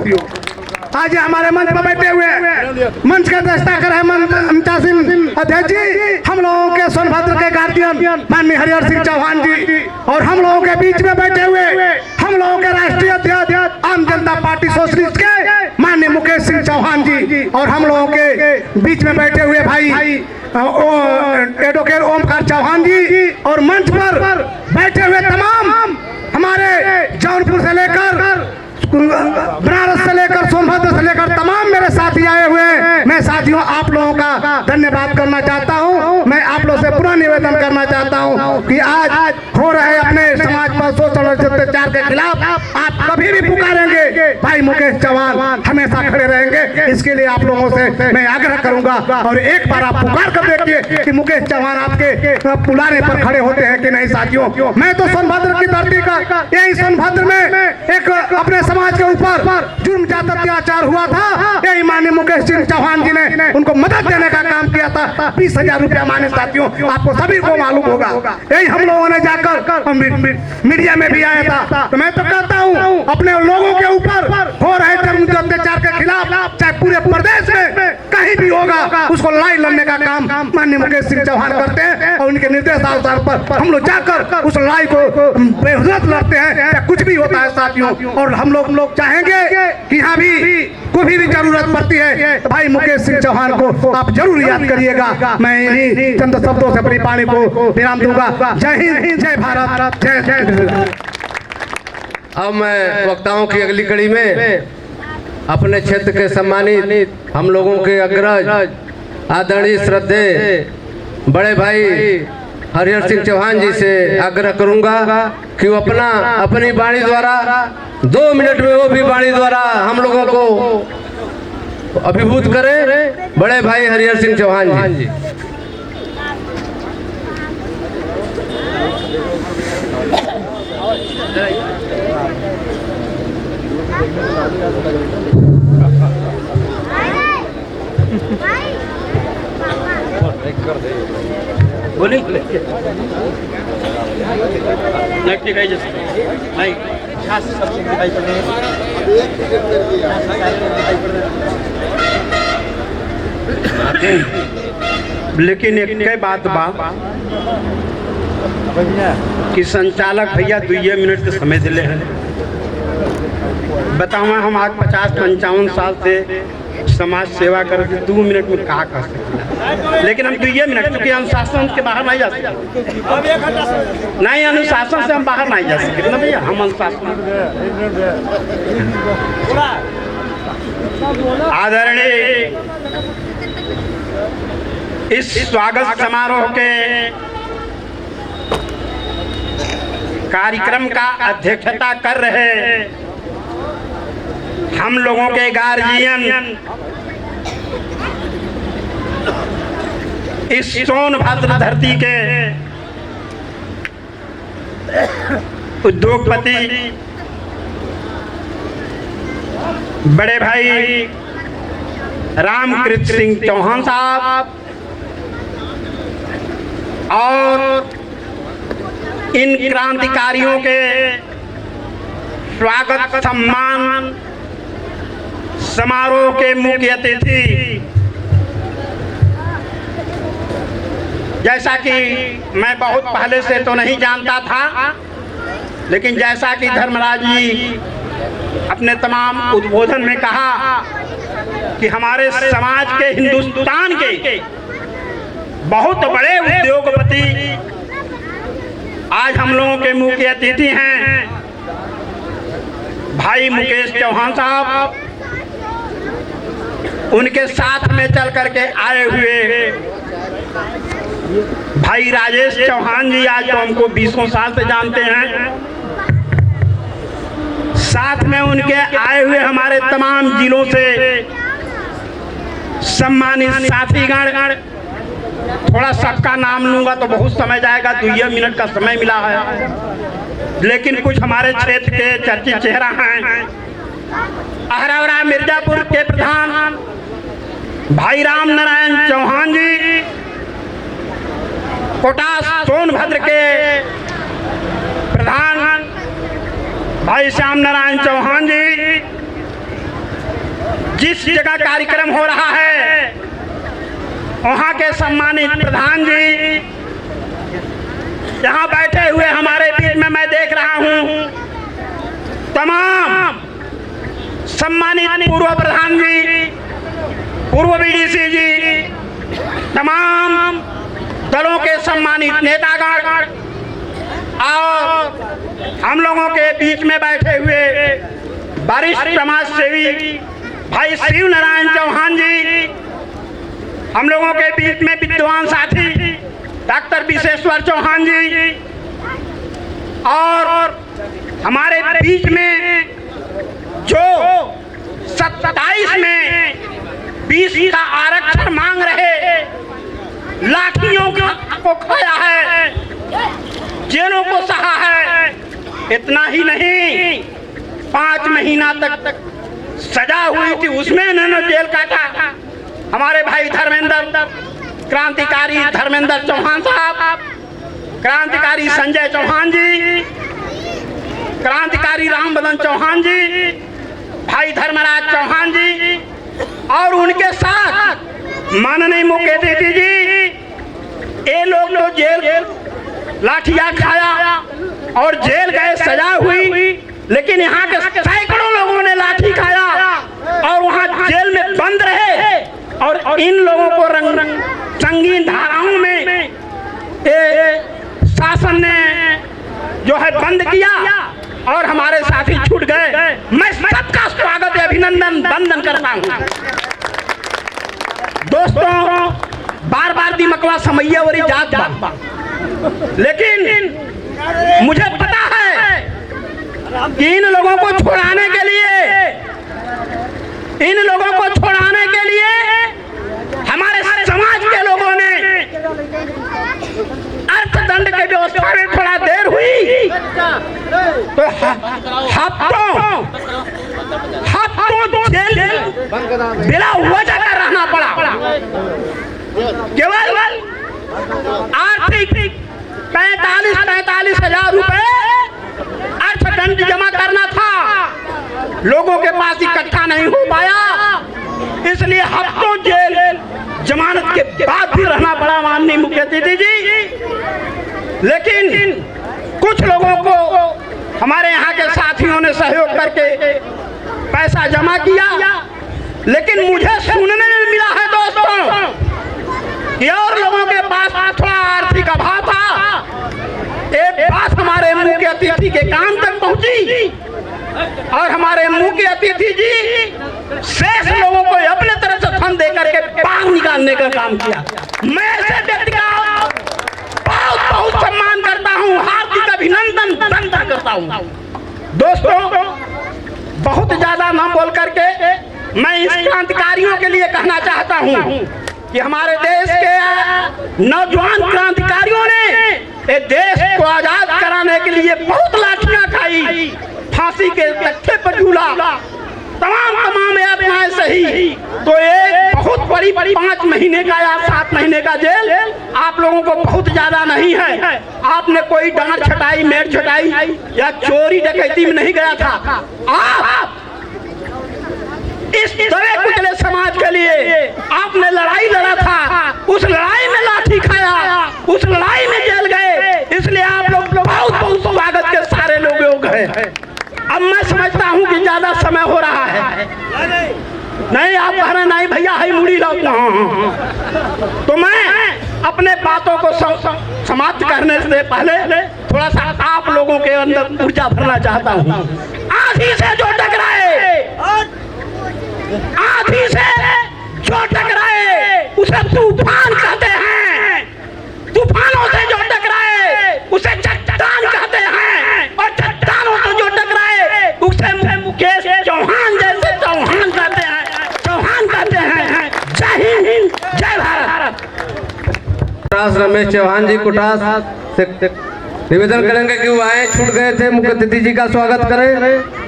आज हमारे मंच पर बैठे हुए मंच का दस्ता कर है ममता सिंह अध्यक्ष जी, हम लोगों के सोनभद्र के गार्जियन माननीय हरिहर सिंह चौहान जी, और हम लोगों के बीच में बैठे हुए हम लोगों के राष्ट्रीय अध्यक्ष आम जनता पार्टी सोशलिस्ट के माननीय मुकेश सिंह चौहान जी, और हम लोगों के बीच में बैठे हुए भाई एडवोकेट ओमकार चौहान जी, और मंच पर बैठे हुए तमाम हमारे जौनपुर से लेकर बनारस से लेकर सोनभद्र से लेकर तमाम मेरे साथी आए हुए हैं। मैं साथियों आप लोगों का धन्यवाद करना चाहता हूं। मैं आप लोग से पुनः निवेदन करना चाहता हूँ कि आज हो रहे अपने समाज पर शोषण और अत्याचार के खिलाफ आप कभी भी पुकारेंगे, भाई मुकेश चौहान हमेशा खड़े रहेंगे। इसके लिए आप लोगों से मैं आग्रह करूंगा और एक बार आप पुकार कर देखिए कि मुकेश चौहान आपके बुलाने पर खड़े होते हैं कि नहीं। साथियों, मैं तो सोनभद्र की धरती का, यही सोनभद्र में एक अपने समाज के ऊपर जुर्म जात अत्याचार हुआ था, यही माननीय मुकेश सिंह चौहान जी ने उनको मदद देने का काम किया था। 20,000 रुपया माने साथियों, आपको सभी को मालूम होगा। यही हम लोगों ने जाकर मीडिया में भी आया था। तो मैं तो कहता हूँ अपने लोगों के ऊपर हो रहे जुर्म अत्याचार के खिलाफ चाहे पूरे प्रदेश में कहीं भी होगा, उसको लाइन लड़ने का काम माननीय मुकेश सिंह चौहान करते हैं और उनके निर्देशानुसार पर हम लोग जाकर उस लड़ाई को बेहुजत लड़ते हैं, या कुछ भी होता है साथियों। और हम लोग चाहेंगे कि यहाँ भी कोई भी जरूरत पड़ती है तो भाई मुकेश सिंह चौहान को आप जरूर याद करिएगा। मैं इन्हीं चंद शब्दों से अपनी वाणी को विराम दूंगा। जय हिंद, जय भारत, जय जय। अब मैं वक्ताओं की अगली कड़ी में अपने क्षेत्र के सम्मानित हम लोगों के अग्रज आदरणीय श्रद्धेय बड़े भाई हरिहर सिंह चौहान जी से आग्रह करूंगा कि वो अपनी वाणी द्वारा 2 मिनट में वो भी वाणी द्वारा हम लोगों को अभिभूत करें। बड़े भाई हरिहर सिंह चौहान जी। लेकिन एक बात कि संचालक भैया 2 मिनट के समय दिले हैं। बताओ हम आज 50-55 साल से समाज सेवा करके 2 मिनट में कहा कर सकते, लेकिन हम 2 मिनट क्योंकि अनुशासन के बाहर नहीं जा सकते। नहीं, अनुशासन से हम बाहर नहीं जा सकते ना भैया, हम अनुशासन। आदरणीय इस स्वागत समारोह के कार्यक्रम का अध्यक्षता कर रहे हम लोगों के गार्जियन इस सोनभद्र धरती के उद्योगपति बड़े भाई रामकृष्ण सिंह चौहान साहब और इन क्रांतिकारियों के स्वागत सम्मान समारोह के मुख्य अतिथि, जैसा कि मैं बहुत पहले से तो नहीं जानता था, लेकिन जैसा कि धर्मराज जी अपने तमाम उद्बोधन में कहा कि हमारे समाज के, हिंदुस्तान के बहुत बड़े उद्योगपति आज हम लोगों के मुख्य अतिथि हैं भाई मुकेश चौहान साहब। उनके साथ में चल करके आए हुए भाई राजेश चौहान जी, आज तो हमको 20 साल से जानते हैं। साथ में उनके आए हुए हमारे तमाम जिलों से सम्मानित साथीगण, थोड़ा सबका नाम लूंगा तो बहुत समय जाएगा, 2 मिनट का समय मिला है, लेकिन कुछ हमारे क्षेत्र के चर्चित चेहरा हैं। अहरौरा मिर्जापुर के प्रधान भाई राम नारायण चौहान जी, कोटास सोनभद्र के प्रधान भाई श्याम नारायण चौहान जी, जिस जगह कार्यक्रम हो रहा है वहाँ के सम्मानित प्रधान जी, यहाँ बैठे हुए हमारे बीच में मैं देख रहा हूँ तमाम सम्मानित पूर्व प्रधान जी, पूर्व बीडीसी जी, तमाम दलों के सम्मानित नेतागण और हम लोगों के बीच में बैठे हुए वरिष्ठ समाज सेवी भाई शिव नारायण चौहान जी, हम लोगों के बीच में विद्वान साथी डॉक्टर विशेश्वर चौहान जी और हमारे बीच में जो 27 में 20 का आरक्षण मांग रहे, लाठियों को खाया है, जेलों को सहा है। इतना ही नहीं, 5 महीना तक सजा हुई थी, उसमें इन्होंने जेल काटा। हमारे भाई धर्मेंद्र, क्रांतिकारी धर्मेंद्र चौहान साहब, क्रांतिकारी संजय चौहान जी, क्रांतिकारी रामबदन चौहान जी, भाई धर्मराज चौहान जी और उनके साथ माननीय मुख्यमंत्री जी, ये लोग तो जेल लाठियां खाया और जेल गए, सजा हुई, लेकिन यहाँ के सैकड़ों लोगों ने लाठी खाया और वहाँ जेल में बंद रहे। और इन लोगों को संगीन धाराओं में शासन ने जो है बंद किया और हमारे साथी छूट गए। मैं सबका स्वागत है, अभिनंदन, वंदन करता हूँ। दोस्तों, बार बार दिमकवा समैया वरी जात बा, लेकिन मुझे पता है कि इन लोगों को छुड़ाने के लिए हमारे समाज के लोगों ने अर्थदंड के व्यवस्था में थोड़ा देर हुई तो हफ्तों जेल बिना वजह का रहना पड़ा। केवल आर्थिक 45,000 रुपए अर्थदंड जमा करना था, लोगों के पास इकट्ठा नहीं हो पाया, इसलिए हफ्तों जेल जमानत के बाद भी रहना पड़ा माननीय मुख्यमंत्री जी। लेकिन कुछ लोगों को हमारे यहाँ के साथियों ने सहयोग करके पैसा जमा किया, लेकिन मुझे सुनने में मिला है दोस्तों कि और लोगों के पास थोड़ा आर्थिक अभाव था। एक बात हमारे मुख्य अतिथि के कान तक पहुंची और हमारे मुख्य अतिथि जी शेष लोगों को अपने तरफ से फंड देकर के बाहर निकालने का काम किया। मैं ऐसे व्यक्ति का बहुत सम्मान करता हूँ, हार्दिक अभिनंदन बंदा करता हूँ। दोस्तों, बहुत ज्यादा ना बोल करके मैं इस क्रांतिकारियों के लिए कहना चाहता हूँ कि हमारे देश के नौजवान क्रांतिकारियों ने ये देश को आजाद कराने के लिए बहुत लाठियां खाई, फांसी के तख्ते पर झूला, तमाम यातनाएं सही। तो एक बहुत बड़ी 5 महीने का या 7 महीने का जेल आप लोगों को बहुत ज्यादा नहीं है। आपने कोई डांट छटाई, मेट छटाई या चोरी डकैती में नहीं गया था। आप इस दबे कुचले समाज के लिए आपने लड़ाई लड़ा था, उस लड़ाई में लाठी खाया, उस लड़ाई में जेल गए, इसलिए आप लोग बहुत स्वागत के सारे लोग हैं। अब मैं समझता हूँ कि ज्यादा समय हो रहा है। नहीं, आप कह रहे नहीं भैया है मुड़ी लाओ, तो मैं अपने बातों को समाप्त करने से पहले थोड़ा सा आप लोगों के अंदर ऊर्जा भरना चाहता हूँ। आंधी से जो टकराए उसे तूफान कहते हैं, तूफानों से जो टकराए उसे चट्टान कहते हैं, और चट्टानों से जो टकराए उसे मुकेश चौहान जैसे चौहान कहते हैं। जय हिंद, जय भारत। रमेश चौहान जी कुटास से निवेदन करेंगे कि वो आए, छूट गए थे, मुख्य अतिथि जी का स्वागत करें।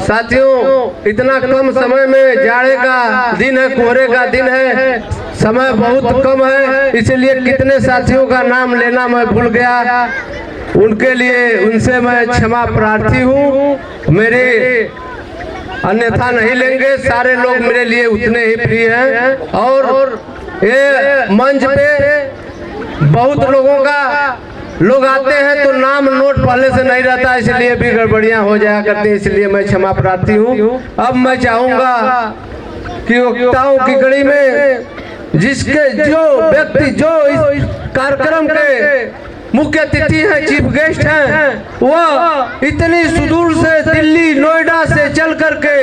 साथियों, इतना कम समय में जाड़े का दिन है, कोहरे का दिन है, समय बहुत कम है, इसलिए कितने साथियों का नाम लेना मैं भूल गया, उनके लिए उनसे मैं क्षमा प्रार्थी हूँ। मेरे अन्यथा नहीं लेंगे, सारे लोग मेरे लिए उतने ही प्रिय हैं। और ये मंच पे बहुत लोग आते हैं तो नाम नोट पहले से नहीं रहता, इसलिए भी गड़बड़ियां हो जाया करती हैं, इसलिए मैं क्षमा प्रार्थी हूँ। अब मैं चाहूंगा कि वक्ताओं की कड़ी में जो व्यक्ति जो इस कार्यक्रम के मुख्य अतिथि हैं, चीफ गेस्ट हैं, वह इतनी सुदूर से दिल्ली नोएडा से चल करके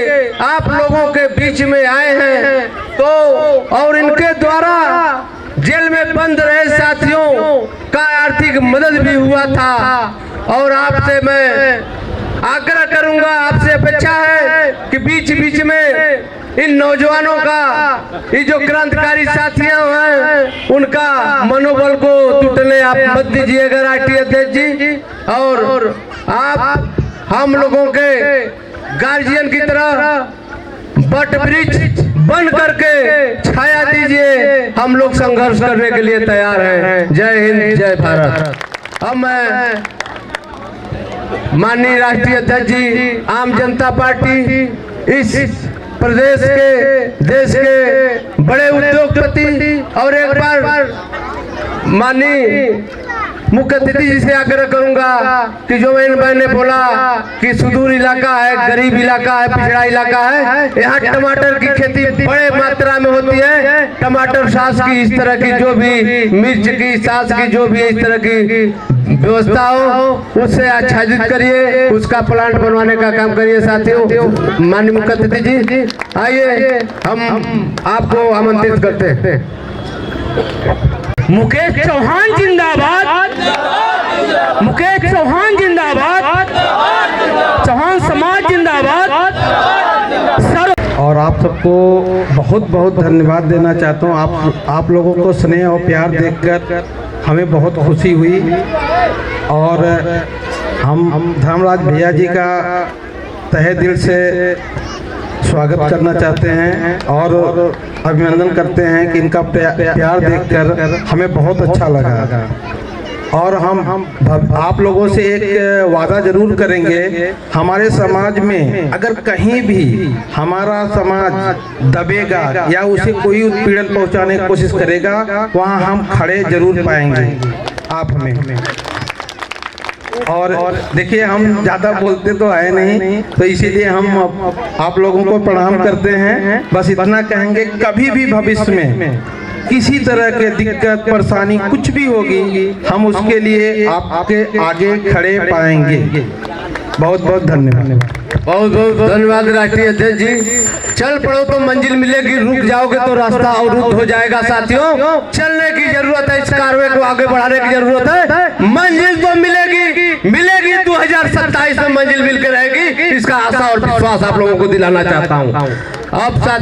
आप लोगों के बीच में आए हैं, तो और इनके द्वारा जेल में बंद रहे साथियों का आर्थिक मदद भी हुआ था। और आपसे मैं आग्रह करूंगा, आपसे अपेक्षा है कि बीच बीच में इन नौजवानों का, ये जो क्रांतिकारी साथियां हैं, उनका मनोबल को टूटने आप मत दीजिएगा राष्ट्रीय अध्यक्ष जी। और आप हम लोगों के गार्जियन की तरह बट वृक्ष बन करके छाया दीजिए। हम लोग संघर्ष करने के लिए तैयार हैं। जय हिंद, जय भारत। अब मैं माननीय राष्ट्रीय अध्यक्ष जी, आम जनता पार्टी इस प्रदेश के, देश के बड़े उद्योगपति और एक बार माननीय मुख्य अतिथि जी से आग्रह करूंगा कि जो मैंने बोला कि सुदूर इलाका है, गरीब इलाका है, पिछड़ा इलाका है, यहाँ टमाटर की खेती बड़े मात्रा में होती है। टमाटर सास की, इस तरह की जो भी मिर्च की सास की जो भी इस तरह की व्यवस्था हो, उससे आच्छादित करिए, उसका प्लांट बनवाने का काम करिए साथियों। माननीय मुख्य अतिथि जी, आइए हम आपको आमंत्रित करते हैं। मुकेश चौहान जिंदाबाद, मुकेश चौहान जिंदाबाद, चौहान समाज जिंदाबाद। और आप सबको बहुत बहुत धन्यवाद देना चाहता हूँ। आप लोगों को स्नेह और प्यार देखकर हमें बहुत खुशी हुई। और हम धर्मराज भैया जी का तहे दिल से स्वागत करना चाहते हैं और अभिनंदन करते हैं कि इनका प्यार देखकर हमें बहुत अच्छा लगा। और हम आप लोगों से एक वादा जरूर करेंगे, हमारे समाज में अगर कहीं भी हमारा समाज दबेगा या उसे कोई उत्पीड़न पहुंचाने की कोशिश करेगा, वहां हम खड़े जरूर पाएंगे आप हमें। और देखिए, हम ज़्यादा बोलते तो आए नहीं, तो इसीलिए हम आप लोगों को प्रणाम करते हैं। बस इतना कहेंगे, कभी भी भविष्य में किसी तरह के दिक्कत परेशानी कुछ भी होगी, हम उसके लिए आपके आगे खड़े पाएंगे। बहुत बहुत धन्यवाद। बहुत बहुत धन्यवाद राष्ट्रीय अध्यक्ष जी। चल पड़ो तो मंजिल मिलेगी, रुक जाओगे तो रास्ता अवरुद्ध हो जाएगा साथियों। चलने की जरूरत है, इस कारवे को आगे बढ़ाने की जरूरत है। मंजिल तो मिलेगी, मिलेगी 2027 में मंजिल मिलकर रहेगी, इसका आशा और विश्वास आप लोगों को दिलाना चाहता हूँ। अब साथ